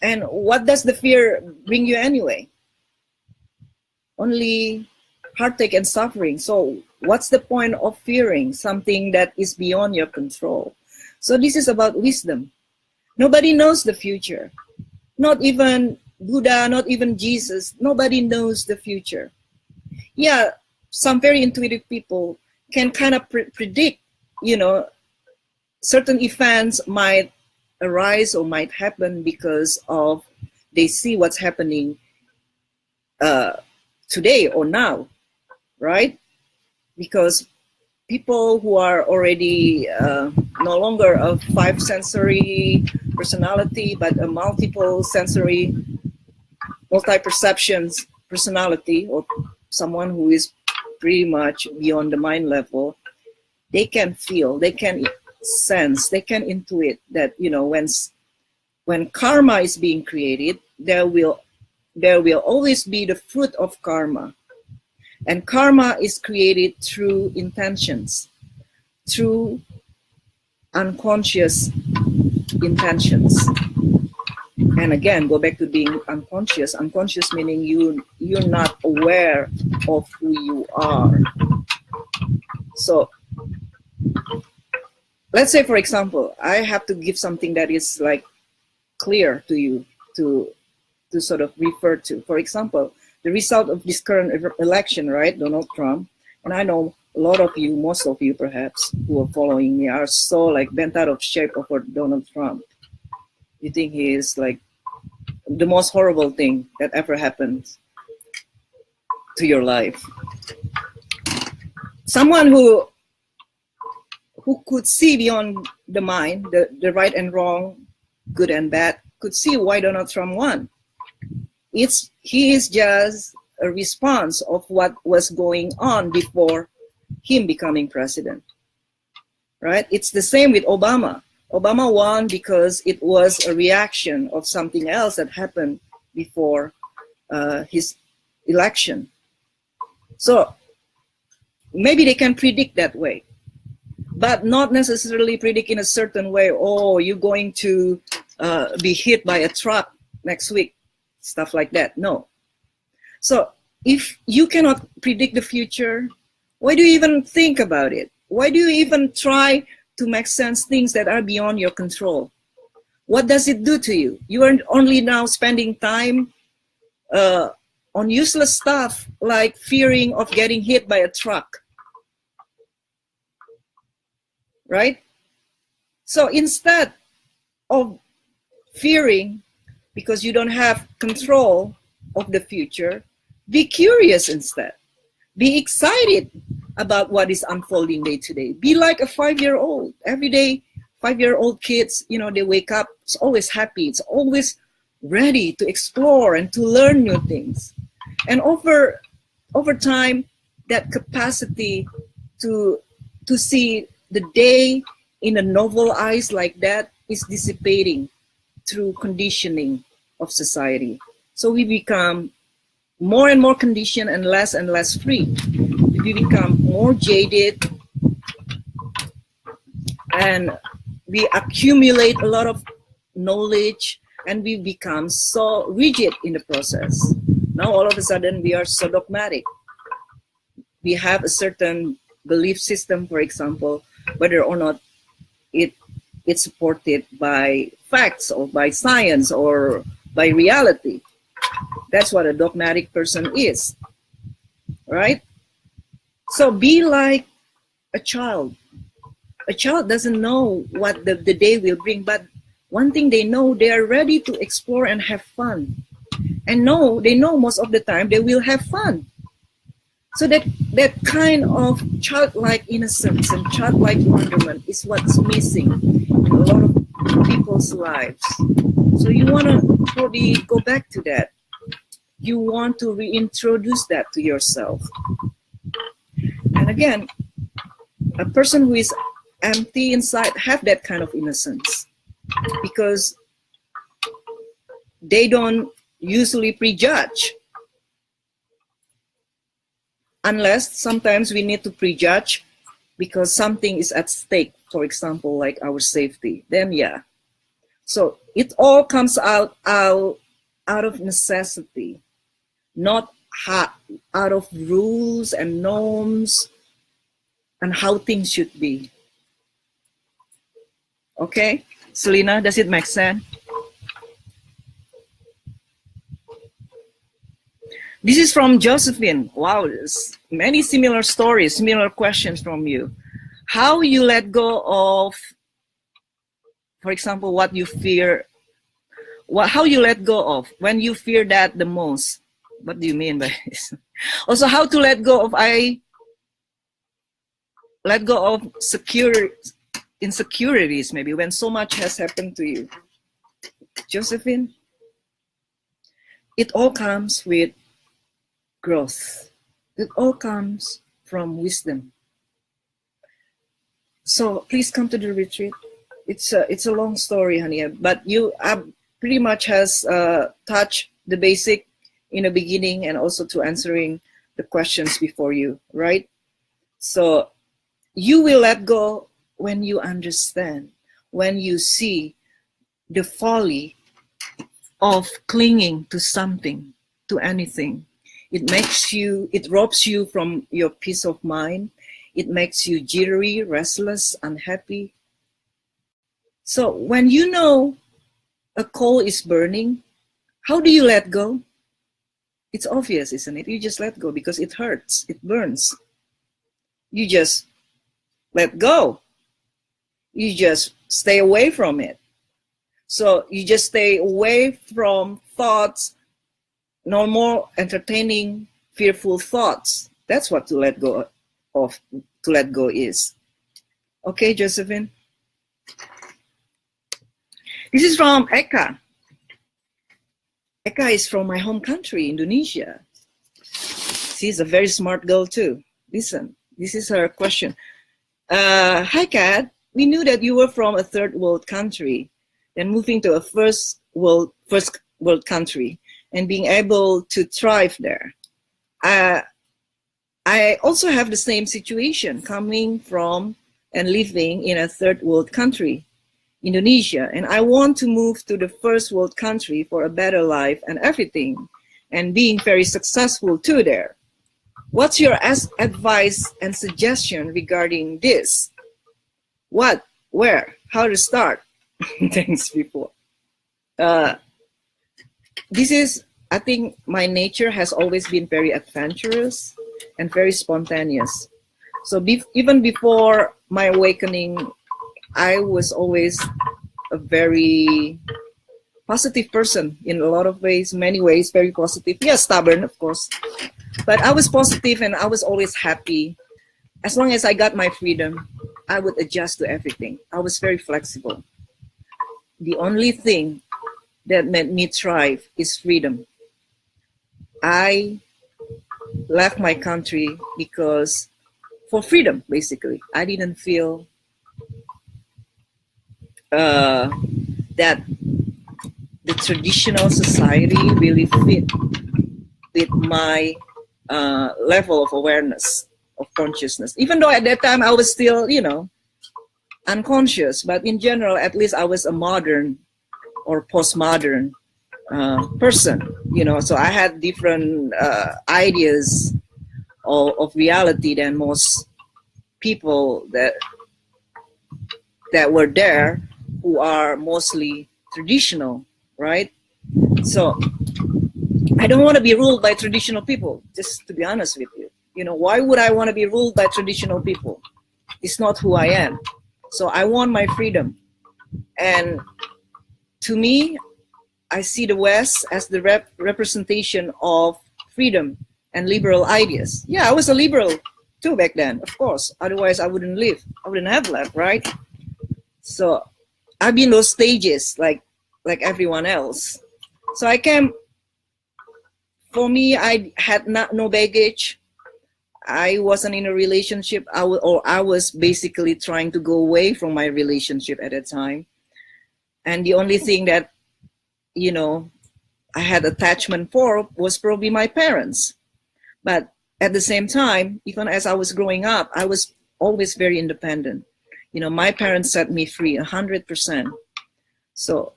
And what does the fear bring you anyway? Only heartache and suffering. So what's the point of fearing something that is beyond your control? So this is about wisdom. Nobody knows the future. Not even Buddha, not even Jesus. Nobody knows the future. Yeah, some very intuitive people can kind of predict, certain events might arise or might happen because of they see what's happening today or now, right? Because people who are already no longer a five sensory personality, but a multiple sensory, multi-perceptions personality, or someone who is pretty much beyond the mind level, they can feel, they can sense, they can intuit that, when karma is being created, there will always be the fruit of karma. And karma is created through intentions, through unconscious intentions. And again, go back to being unconscious. Unconscious meaning you're not aware of who you are. So let's say, for example, I have to give something that is like clear to you to sort of refer to. For example, the result of this current election, right? Donald Trump. And I know a lot of you, most of you perhaps, who are following me are so like bent out of shape over Donald Trump. You think he is like the most horrible thing that ever happened to your life. Someone who could see beyond the mind, the right and wrong, good and bad, could see why Donald Trump won. He is just a response of what was going on before him becoming president, right? It's the same with Obama. Obama won because it was a reaction of something else that happened before his election. So maybe they can predict that way, but not necessarily predict in a certain way. Oh, you're going to be hit by a truck next week, stuff like that. No. So if you cannot predict the future, why do you even think about it? Why do you even try to make sense things that are beyond your control? What does it do to you? You are only now spending time on useless stuff like fearing of getting hit by a truck, right? So instead of fearing because you don't have control of the future, be curious instead. Be excited about what is unfolding day to day. Be like a 5-year-old. Every day, 5-year-old kids, you know, they wake up, it's always happy. It's always ready to explore and to learn new things. And over time, that capacity to see the day in a novel eyes like that is dissipating through conditioning of society. So we become more and more conditioned and less free. We become more jaded and we accumulate a lot of knowledge and we become so rigid in the process. Now all of a sudden we are so dogmatic. We have a certain belief system, for example, whether or not it's supported by facts or by science or by reality. That's what a dogmatic person is, right? So be like a child. A child doesn't know what the day will bring, but one thing they know, they are ready to explore and have fun. And they know most of the time they will have fun. So that kind of childlike innocence and childlike wonderment is what's missing in a lot of people's lives. So you want to probably go back to that. You want to reintroduce that to yourself. And again, a person who is empty inside have that kind of innocence because they don't usually prejudge. Unless sometimes we need to prejudge because something is at stake, for example, like our safety, then yeah. So it all comes out of necessity, not out of rules and norms and how things should be. Okay, Selena, does it make sense? This is from Josephine. Wow, many similar stories, similar questions from you. How you let go of, for example, what you fear, how you let go of when you fear that the most. What do you mean by this? Also, how to let go of insecurities, maybe when so much has happened to you. Josephine, it all comes with growth. It all comes from wisdom. So please come to the retreat. It's a long story, honey, but you pretty much has touched the basic in the beginning and also to answering the questions before you, right? So you will let go when you understand, when you see the folly of clinging to something, to anything. It robs you from your peace of mind. It makes you jittery, restless, unhappy. So when you know a coal is burning, how do you let go? It's obvious, isn't it? You just let go because it hurts, it burns. You just let go. You just stay away from it. So you just stay away from thoughts, no more entertaining fearful thoughts. That's what to let go is. Okay, Josephine? This is from Eka. Eka is from my home country, Indonesia. She's a very smart girl too. Listen, this is her question. Hi, Kat. we knew that you were from a third world country, then moving to a first world country and being able to thrive there. I also have the same situation coming from and living in a third world country, Indonesia, and I want to move to the first world country for a better life and everything, and being very successful too there. What's your advice and suggestion regarding this? What, where, how to start? Thanks before. This is, I think my nature has always been very adventurous and very spontaneous. So even before my awakening, I was always a very positive person in a lot of ways, many ways, very positive. Yeah, stubborn, of course. But I was positive and I was always happy. As long as I got my freedom, I would adjust to everything. I was very flexible. The only thing that made me thrive is freedom. I left my country because for freedom, basically. I didn't feel that the traditional society really fit with my level of awareness, of consciousness. Even though at that time I was still, unconscious, but in general, at least I was a modern or postmodern person, so I had different ideas of reality than most people that were there, who are mostly traditional, right? So I don't want to be ruled by traditional people, just to be honest with you. Why would I want to be ruled by traditional people? It's not who I am. So I want my freedom. And to me, I see the West as the representation of freedom and liberal ideas. Yeah, I was a liberal too back then, of course. Otherwise, I wouldn't live. I wouldn't have left, right? So I've been those stages like everyone else. So for me, I had no baggage. I wasn't in a relationship. I was basically trying to go away from my relationship at that time. And the only thing that, I had attachment for was probably my parents. But at the same time, even as I was growing up, I was always very independent. My parents set me free 100%. So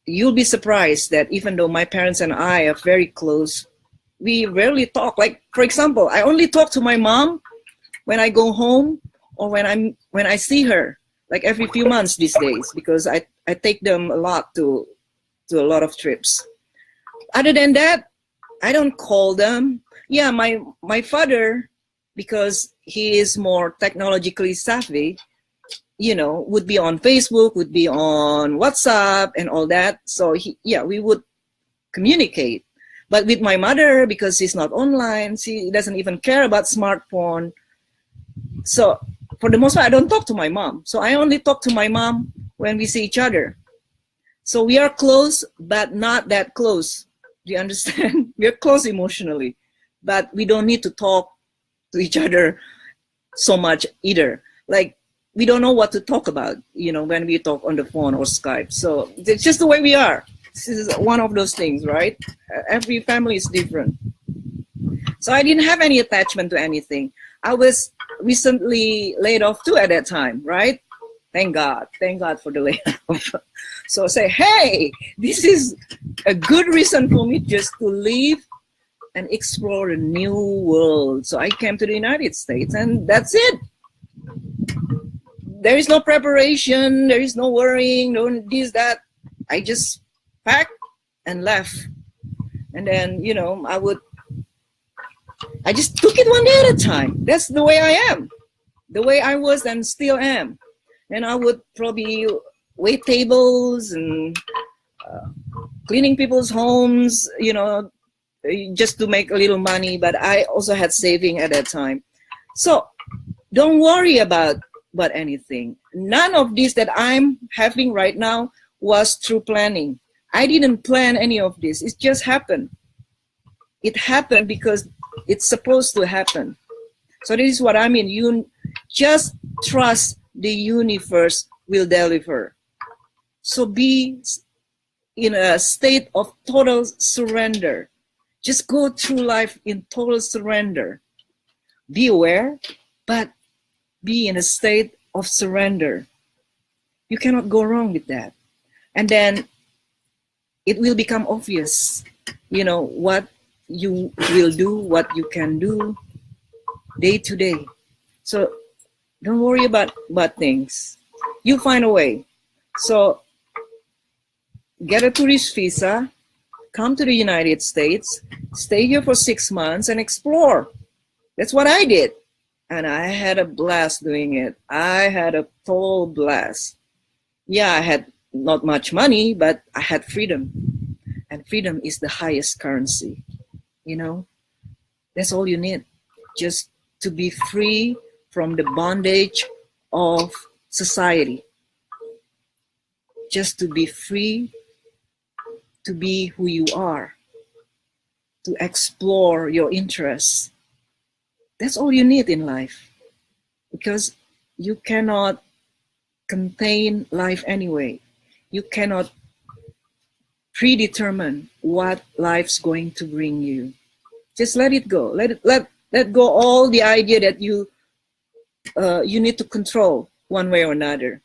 you'll be surprised that even though my parents and I are very close, we rarely talk. Like, for example, I only talk to my mom when I go home or when I see her, like every few months these days, because I take them a lot to a lot of trips. Other than that, I don't call them. Yeah, my father, because he is more technologically savvy, would be on Facebook, would be on WhatsApp and all that. So we would communicate. But with my mother, because she's not online, she doesn't even care about smartphone. So for the most part, I don't talk to my mom. So I only talk to my mom when we see each other. So we are close, but not that close. Do you understand? We're close emotionally, but we don't need to talk to each other so much either. Like, we don't know what to talk about, when we talk on the phone or Skype. So it's just the way we are. This is one of those things, right? Every family is different. So I didn't have any attachment to anything. I was recently laid off too at that time, right? Thank God for the layoff. So I say, hey, this is a good reason for me just to leave and explore a new world. So I came to the United States and that's it. There is no preparation, there is no worrying, no this, that. I just packed and left. And then, I just took it one day at a time. That's the way I am. The way I was and still am. And I would probably wait tables and cleaning people's homes, just to make a little money. But I also had saving at that time. So don't worry about anything. None of this that I'm having right now was through planning. I didn't plan any of this. It just happened. It happened because it's supposed to happen. So this is what I mean. You just trust the universe will deliver. So be in a state of total surrender. Just go through life in total surrender. Be aware, but be in a state of surrender. You cannot go wrong with that. And then it will become obvious, you know, what you will do, what you can do day to day. So don't worry about things. You find a way. So get a tourist visa, come to the United States, stay here for 6 months and explore. That's what I did. And I had a blast doing it. I had a total blast. Yeah, I had not much money, but I had freedom. And freedom is the highest currency. You know, that's all you need. Just to be free from the bondage of society. Just to be free to be who you are. To explore your interests. That's all you need in life. Because you cannot contain life anyway. You cannot predetermine what life's going to bring you. Just let it go. Let go all the idea that you need to control one way or another,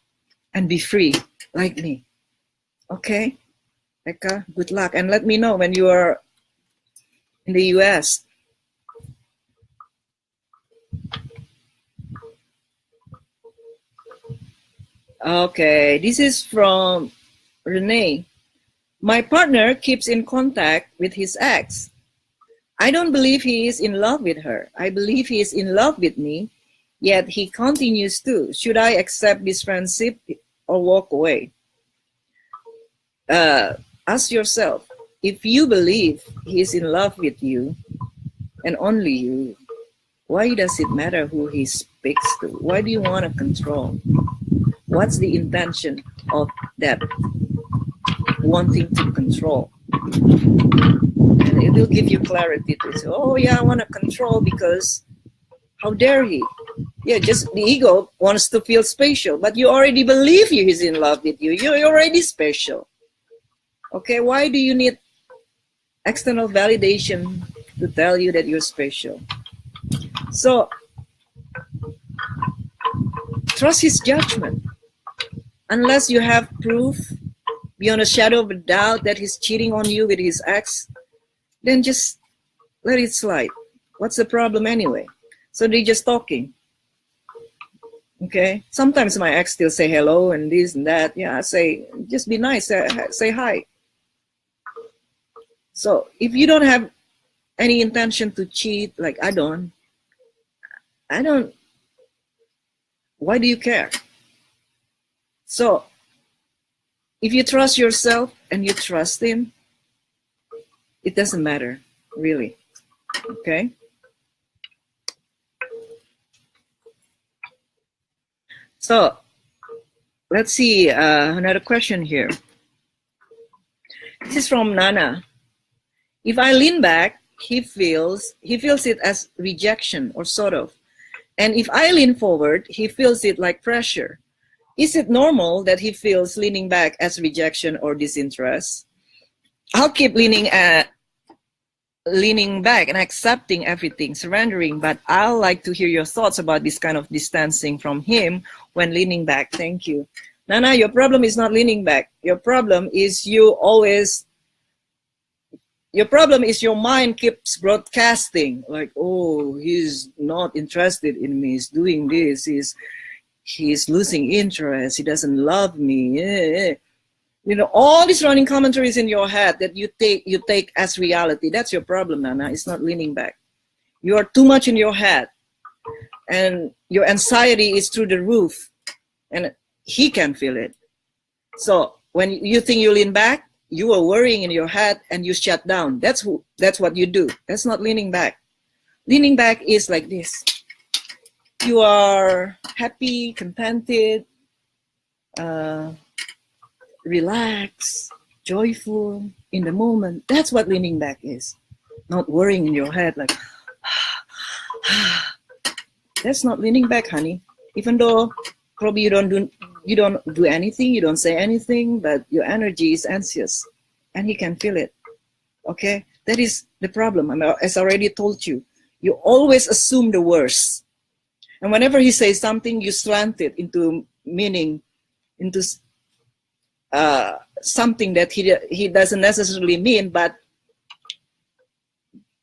and be free like me. Okay, Eka, good luck, and let me know when you are in the US. Okay, this is from Renee. My partner keeps in contact with his ex. I don't believe he is in love with her. I believe he is in love with me, yet he continues to. Should I accept this friendship or walk away? Ask yourself, if you believe he is in love with you and only you, why does it matter who he speaks to? Why do you want to control? What's the intention of that wanting to control? And it will give you clarity to say, oh yeah, I want to control because how dare he? Yeah, just the ego wants to feel special, but you already believe he's in love with you. You're already special. Okay, why do you need external validation to tell you that you're special? So, trust his judgment. Unless you have proof beyond a shadow of a doubt that he's cheating on you with his ex, then just let it slide. What's the problem anyway? So they're just talking. Okay? Sometimes my ex still say hello and this and that. Yeah, I say, just be nice, say hi. So if you don't have any intention to cheat, like I don't, why do you care? So if you trust yourself and you trust him, it doesn't matter, really. Okay? So let's see another question here. This is from Nana. If I lean back, he feels it as rejection or sort of. And if I lean forward, he feels it like pressure. Is it normal that he feels leaning back as rejection or disinterest? I'll keep leaning back and accepting everything, surrendering, but I'll like to hear your thoughts about this kind of distancing from him when leaning back. Thank you. Nana, your problem is not leaning back. Your problem is your mind keeps broadcasting like, oh, he's not interested in me, he's doing this, he's losing interest, he doesn't love me. You know, all these running commentaries in your head that you take as reality. That's your problem, Nana. It's not leaning back. You are too much in your head, and your anxiety is through the roof, and he can feel it. So when you think you lean back, you are worrying in your head and you shut down. That's what you do. That's not leaning back. Leaning back is like this. You are happy, contented, relaxed, joyful in the moment. That's what leaning back is. Not worrying in your head like, that's not leaning back, honey. Even though Probably you don't do anything, you don't say anything, but your energy is anxious, and he can feel it. Okay, that is the problem. As I already told you, you always assume the worst, and whenever he says something, you slant it into meaning, into something that he doesn't necessarily mean, but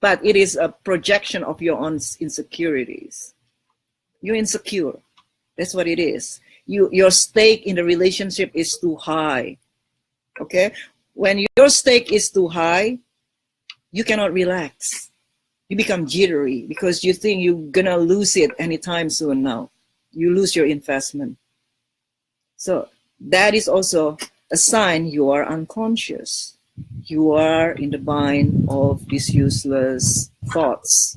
it is a projection of your own insecurities. You're insecure. That's what it is. Your stake in the relationship is too high. Okay? When your stake is too high, you cannot relax. You become jittery because you think you're gonna lose it anytime soon now. You lose your investment. So that is also a sign you are unconscious. You are in the bind of these useless thoughts.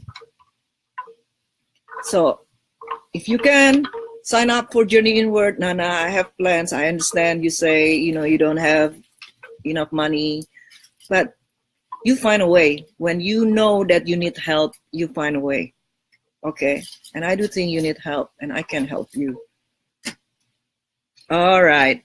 So if you can sign up for Journey Inward, Nana, I have plans. I understand you say, you don't have enough money, but you find a way. When you know that you need help, you find a way. Okay? And I do think you need help, and I can help you. All right.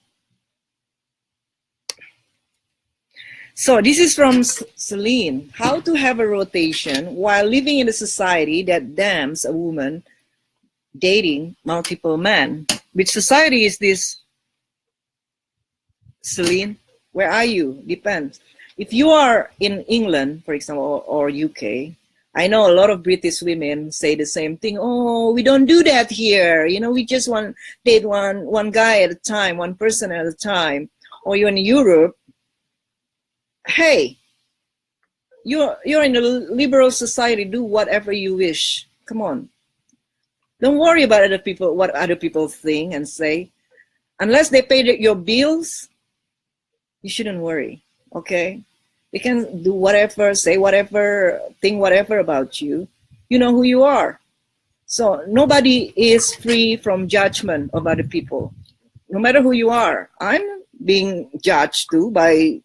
So this is from Celine. How to have a rotation while living in a society that damns a woman dating multiple men. Which society is this, Celine? Where are you? Depends. If you are in England, for example, or UK, I know a lot of British women say the same thing. Oh, we don't do that here. We just want date one guy at a time, one person at a time. Or you're in Europe. Hey, you're in a liberal society. Do whatever you wish. Come on. Don't worry about what other people think and say. Unless they pay your bills, you shouldn't worry. Okay? They can do whatever, say whatever, think whatever about you. You know who you are. So nobody is free from judgment of other people. No matter who you are. I'm being judged too by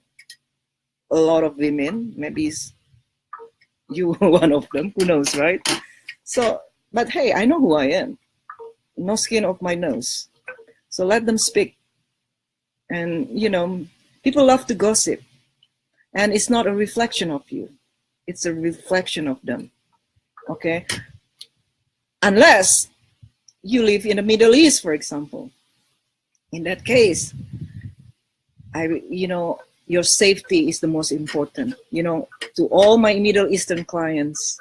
a lot of women. Maybe you one of them. Who knows, right? So, but hey, I know who I am. No skin off my nose. So let them speak. And, people love to gossip. And it's not a reflection of you. It's a reflection of them. Okay? Unless you live in the Middle East, for example. In that case, your safety is the most important. To all my Middle Eastern clients,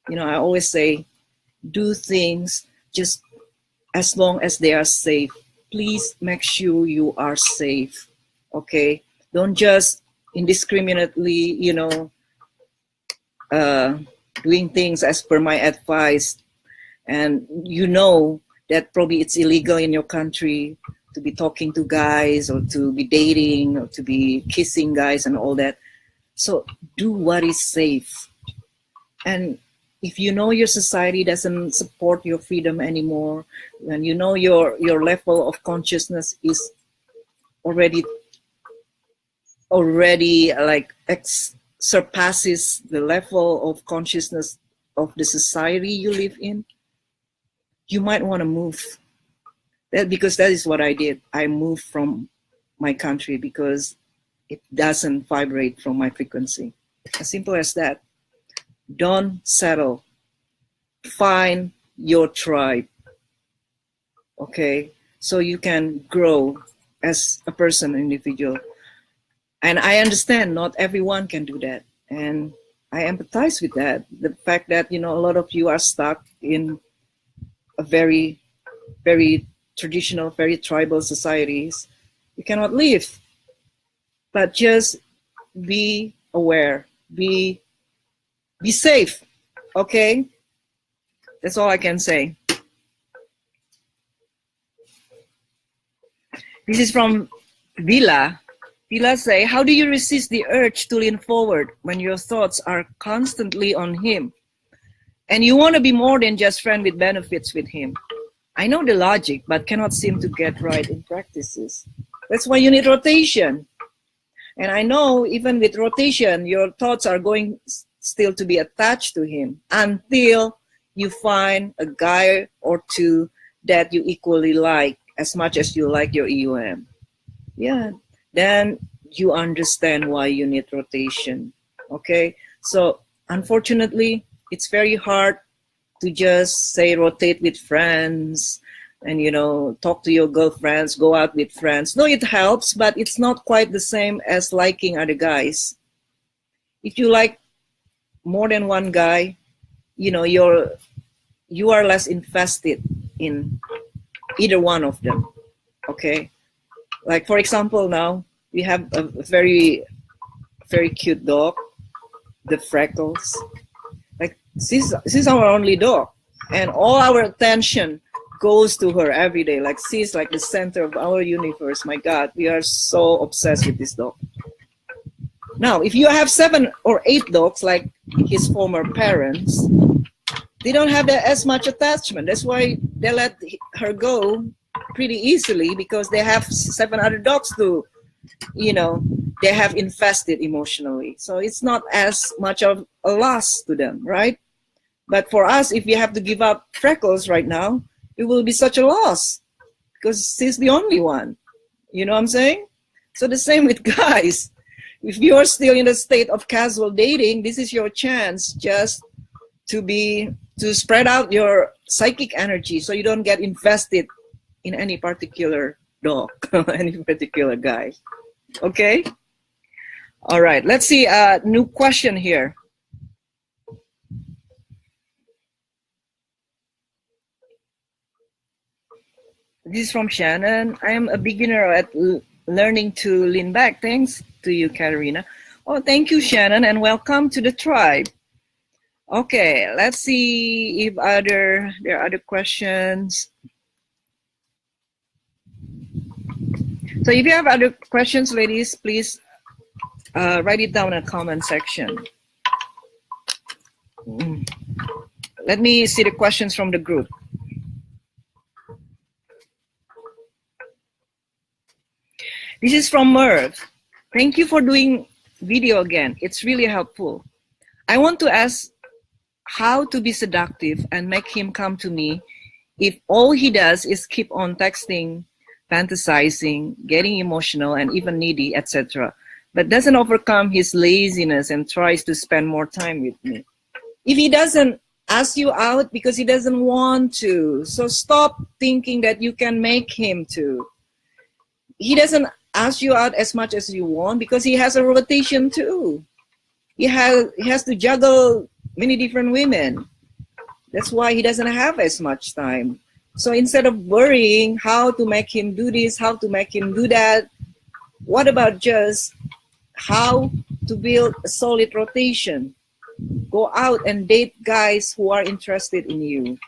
I always say, do things just as long as they are safe. Please make sure you are safe. Okay? Don't just indiscriminately, doing things as per my advice. And that probably it's illegal in your country to be talking to guys or to be dating or to be kissing guys and all that. So do what is safe. And if your society doesn't support your freedom anymore, and your level of consciousness is already like surpasses the level of consciousness of the society you live in, you might want to move. Because that is what I did. I moved from my country because it doesn't vibrate from my frequency. As simple as that. Don't settle. Find your tribe. Okay? So you can grow as a person, an individual. And I understand not everyone can do that. And I empathize with that. The fact that, a lot of you are stuck in a very, very traditional, very tribal societies. You cannot live. But just be aware. Be safe. Okay? That's all I can say. This is from Villa. Villa say, how do you resist the urge to lean forward when your thoughts are constantly on him? And you want to be more than just friend with benefits with him. I know the logic, but cannot seem to get right in practices. That's why you need rotation. And I know even with rotation, your thoughts are going still to be attached to him until you find a guy or two that you equally like as much as you like your EUM, yeah, then you understand why you need rotation. Okay, so unfortunately, it's very hard to just say rotate with friends and, you know, talk to your girlfriends, go out with friends. No, it helps, but it's not quite the same as liking other guys. If you like more than one guy, you know, you are less invested in either one of them. Okay, like for example, now we have a very, very cute dog, the Freckles. Like she's our only dog, and all our attention goes to her every day. Like she's like the center of our universe. My God, we are so obsessed with this dog. Now, if you have 7 or 8 dogs like his former parents, they don't have as much attachment. That's why they let her go pretty easily, because they have 7 other dogs to, you know, they have invested emotionally. So it's not as much of a loss to them, right? But for us, if we have to give up Freckles right now, it will be such a loss because she's the only one. You know what I'm saying? So the same with guys. If you're still in the state of casual dating, this is your chance just to spread out your psychic energy so you don't get invested in any particular dog, any particular guy. Okay? All right, let's see a new question here. This is from Shannon. I am a beginner at learning to lean back. Thanks to you, Katerina. Oh, thank you, Shannon, and welcome to the tribe. Okay, let's see if there are other questions. So if you have other questions, ladies, please write it down in the comment section. Let me see the questions from the group. This is from Merv. Thank you for doing video again. It's really helpful. I want to ask how to be seductive and make him come to me if all he does is keep on texting, fantasizing, getting emotional, and even needy, etc., but doesn't overcome his laziness and tries to spend more time with me. If he doesn't ask you out because he doesn't want to, so stop thinking that you can make him to. He doesn't ask you out as much as you want because he has a rotation too. He has to juggle many different women. That's why he doesn't have as much time. So instead of worrying how to make him do this, how to make him do that, what about just how to build a solid rotation? Go out and date guys who are interested in you.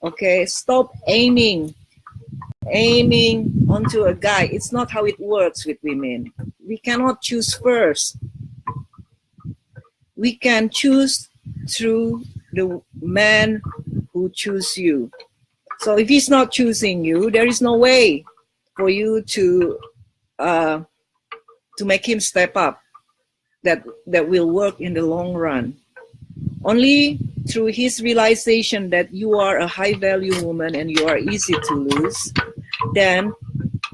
Okay, stop aiming onto a guy. It's not how it works with women. We cannot choose first. We can choose through the man who choose you. So if he's not choosing you, there is no way for you to make him step up that will work in the long run. Only through his realization that you are a high value woman and you are easy to lose, then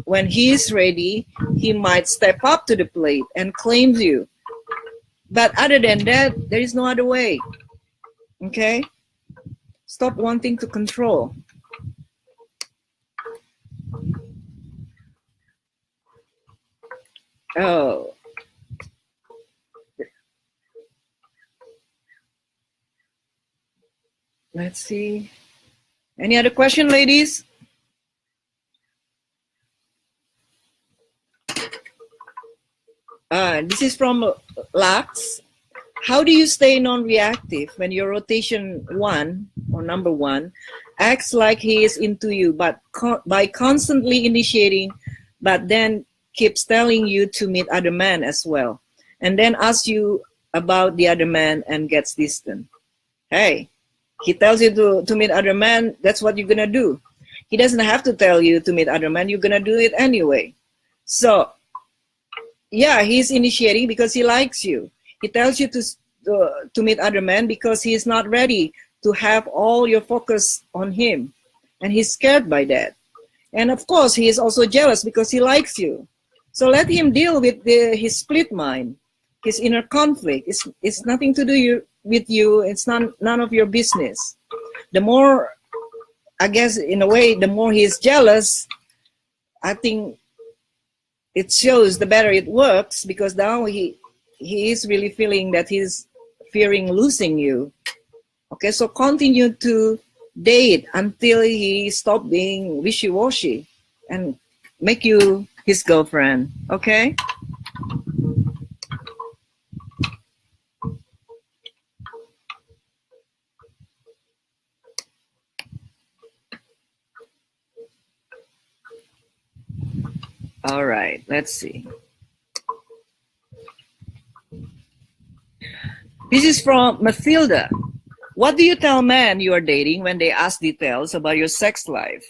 when he is ready, he might step up to the plate and claim you. But other than that, there is no other way. Okay? Stop wanting to control. Oh. Let's see. Any other question, ladies? This is from Lax. How do you stay non-reactive when your rotation 1 or number 1 acts like he is into you, but by constantly initiating, but then keeps telling you to meet other men as well, and then asks you about the other man and gets distant? Hey, he tells you to meet other men, that's what you're gonna do. He doesn't have to tell you to meet other men, you're gonna do it anyway. So yeah, he's initiating because he likes you. He tells you to meet other men because he is not ready to have all your focus on him. and he's scared by that. And of course, he is also jealous because he likes you. So let him deal with his split mind, his inner conflict. It's nothing to do with you. It's none of your business. The more, I guess, in a way, the more he is jealous, I think it shows the better it works, because now he is really feeling that he's fearing losing you. Okay, so continue to date until he stop being wishy-washy and make you his girlfriend. Okay. All right, let's see. This is from Mathilda. What do you tell men you are dating when they ask details about your sex life?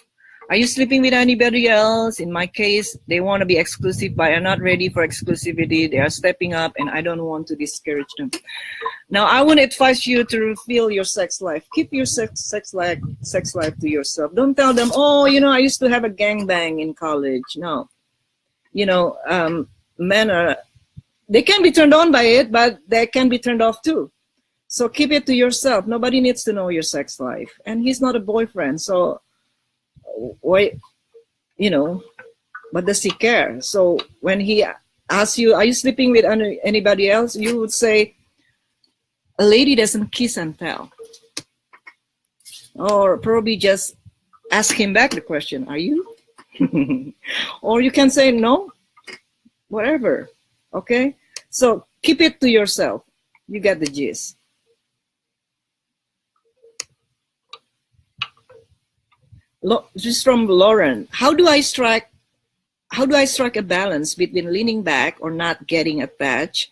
Are you sleeping with anybody else? In my case, they want to be exclusive, but are not ready for exclusivity. They are stepping up, and I don't want to discourage them. Now, I would advise you to reveal your sex life. Keep your sex life to yourself. Don't tell them, oh, I used to have a gangbang in college. No. Men they can be turned on by it, but they can be turned off too. So keep it to yourself. Nobody needs to know your sex life. And he's not a boyfriend, so why, what does he care? So when he asks you, are you sleeping with anybody else? You would say, a lady doesn't kiss and tell. Or probably just ask him back the question, are you? Or you can say no, whatever. Okay, so keep it to yourself. You get the gist. Just from Lauren, how do I strike a balance between leaning back or not getting attached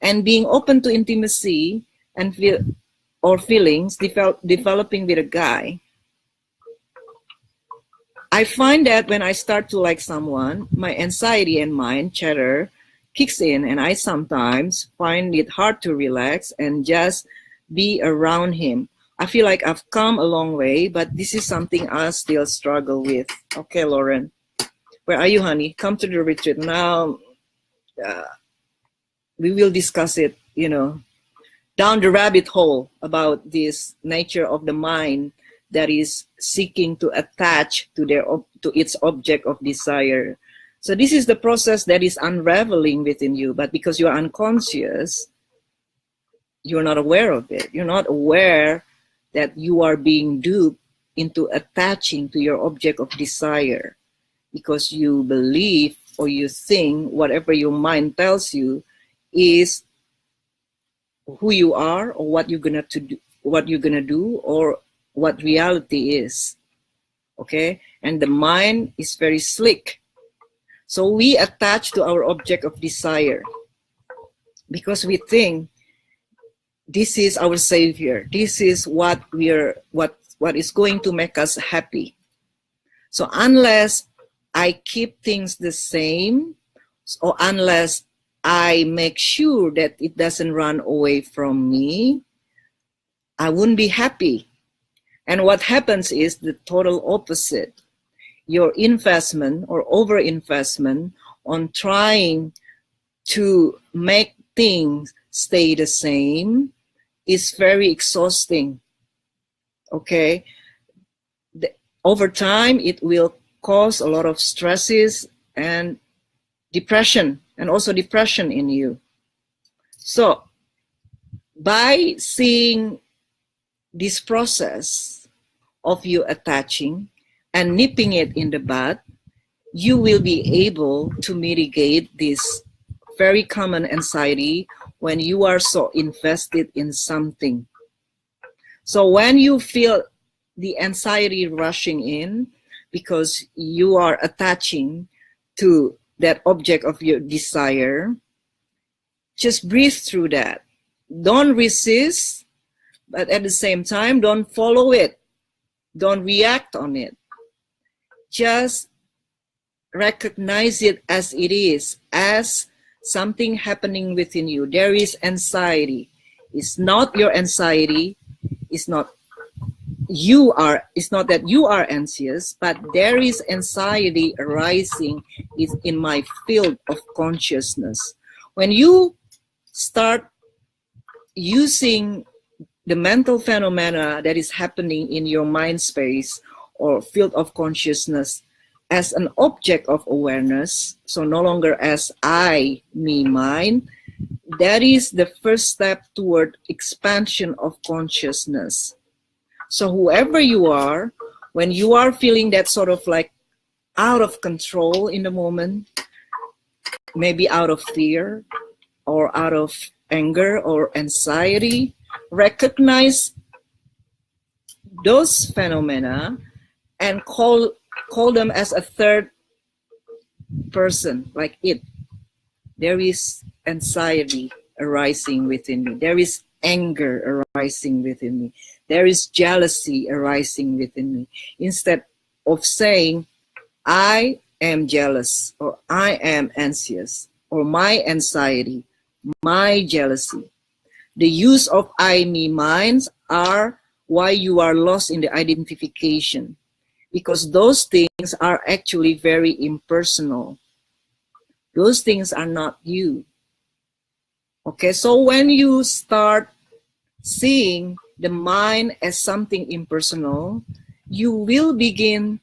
and being open to intimacy and feelings developing with a guy? I find that when I start to like someone, my anxiety and mind chatter kicks in, and I sometimes find it hard to relax and just be around him. I feel like I've come a long way, but this is something I still struggle with. Okay, Lauren, where are you, honey? Come to the retreat. Now, we will discuss it, down the rabbit hole about this nature of the mind that is seeking to attach to its object of desire. So this is the process that is unraveling within you, but because you are unconscious, you're not aware of it. You're not aware that you are being duped into attaching to your object of desire, because you believe or you think whatever your mind tells you is who you are, or what you're gonna do, or what reality is. Okay, and the mind is very slick. So we attach to our object of desire because we think this is our savior. This is what is going to make us happy. So unless I keep things the same, or unless I make sure that it doesn't run away from me, I wouldn't be happy. And what happens is the total opposite. Your investment or overinvestment on trying to make things stay the same is very exhausting. Okay? Over time, it will cause a lot of stresses and depression, and also depression in you. So, by seeing this process of you attaching and nipping it in the bud, you will be able to mitigate this very common anxiety when you are so invested in something. So when you feel the anxiety rushing in because you are attaching to that object of your desire, just breathe through that. Don't resist, but at the same time, don't follow it. Don't react on it. Just recognize it as it is, as something happening within you. There is anxiety. It's not your anxiety. It's not it's not that you are anxious, but there is anxiety arising in my field of consciousness. When you start using the mental phenomena that is happening in your mind space or field of consciousness as an object of awareness, so no longer as I, me, mine, that is the first step toward expansion of consciousness. So whoever you are, when you are feeling that sort of like out of control in the moment, maybe out of fear or out of anger or anxiety, recognize those phenomena and call them as a third person, like it. There is anxiety arising within me. There is anger arising within me. There is jealousy arising within me. Instead of saying, I am jealous, or I am anxious, or my anxiety, my jealousy. The use of I, me, mines are why you are lost in the identification, because those things are actually very impersonal. Those things are not you. Okay, so when you start seeing the mind as something impersonal, you will begin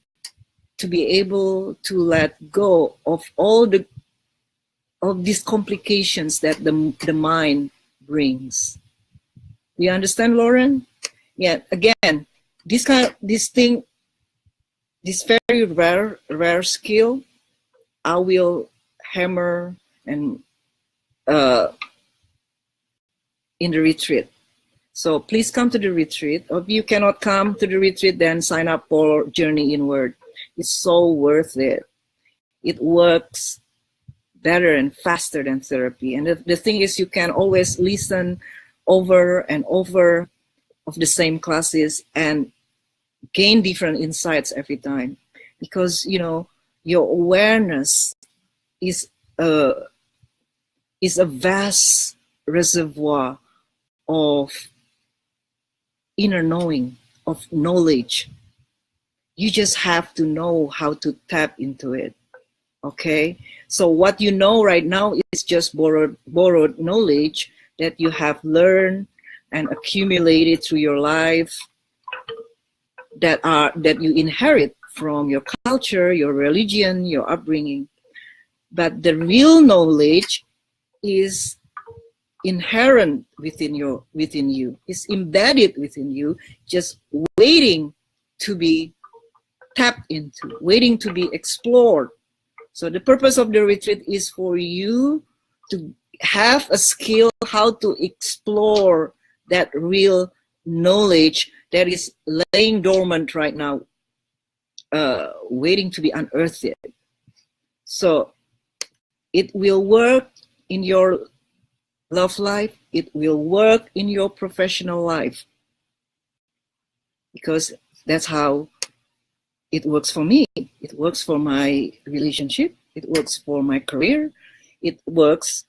to be able to let go of all these complications that the mind brings. You understand, Lauren? Yeah. Again, this very rare skill, I will hammer and in the retreat. So please come to the retreat. If you cannot come to the retreat, then sign up for Journey Inward. It's so worth it. It works better and faster than therapy. And the thing is, you can always listen over and over of the same classes and gain different insights every time. Because, you know, your awareness is a vast reservoir of inner knowing, of knowledge. You just have to know how to tap into it. Okay, so what you know right now is just borrowed knowledge that you have learned and accumulated through your life, that you inherit from your culture, your religion, your upbringing. But the real knowledge is inherent within you, is embedded within you, just waiting to be tapped into, waiting to be explored. So the purpose of the retreat is for you to have a skill how to explore that real knowledge that is laying dormant right now, waiting to be unearthed. So it will work in your love life, it will work in your professional life, because that's how it works for me. It works for my relationship. It works for my career. It works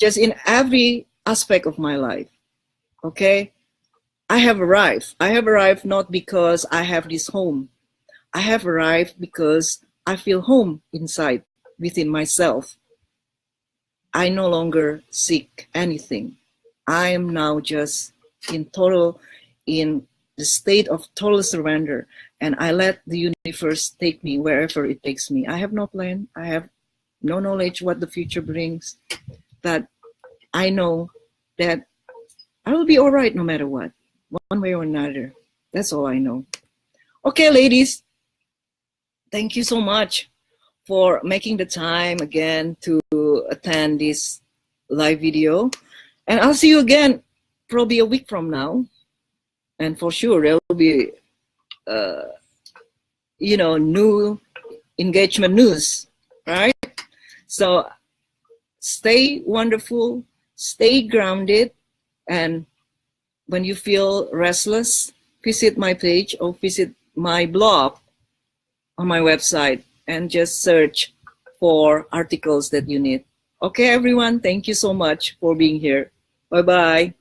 just in every aspect of my life. Okay? I have arrived. I have arrived not because I have this home. I have arrived because I feel home inside, within myself. I no longer seek anything. I am now just in the state of total surrender, and I let the universe take me wherever it takes me. I have no plan. I have no knowledge what the future brings, but I know that I will be all right no matter what, one way or another. That's all I know. Okay, ladies, thank you so much for making the time again to attend this live video. And I'll see you again probably a week from now. And for sure, there will be, new engagement news, right? So stay wonderful, stay grounded. And when you feel restless, visit my page or visit my blog on my website and just search for articles that you need. Okay, everyone, thank you so much for being here. Bye-bye.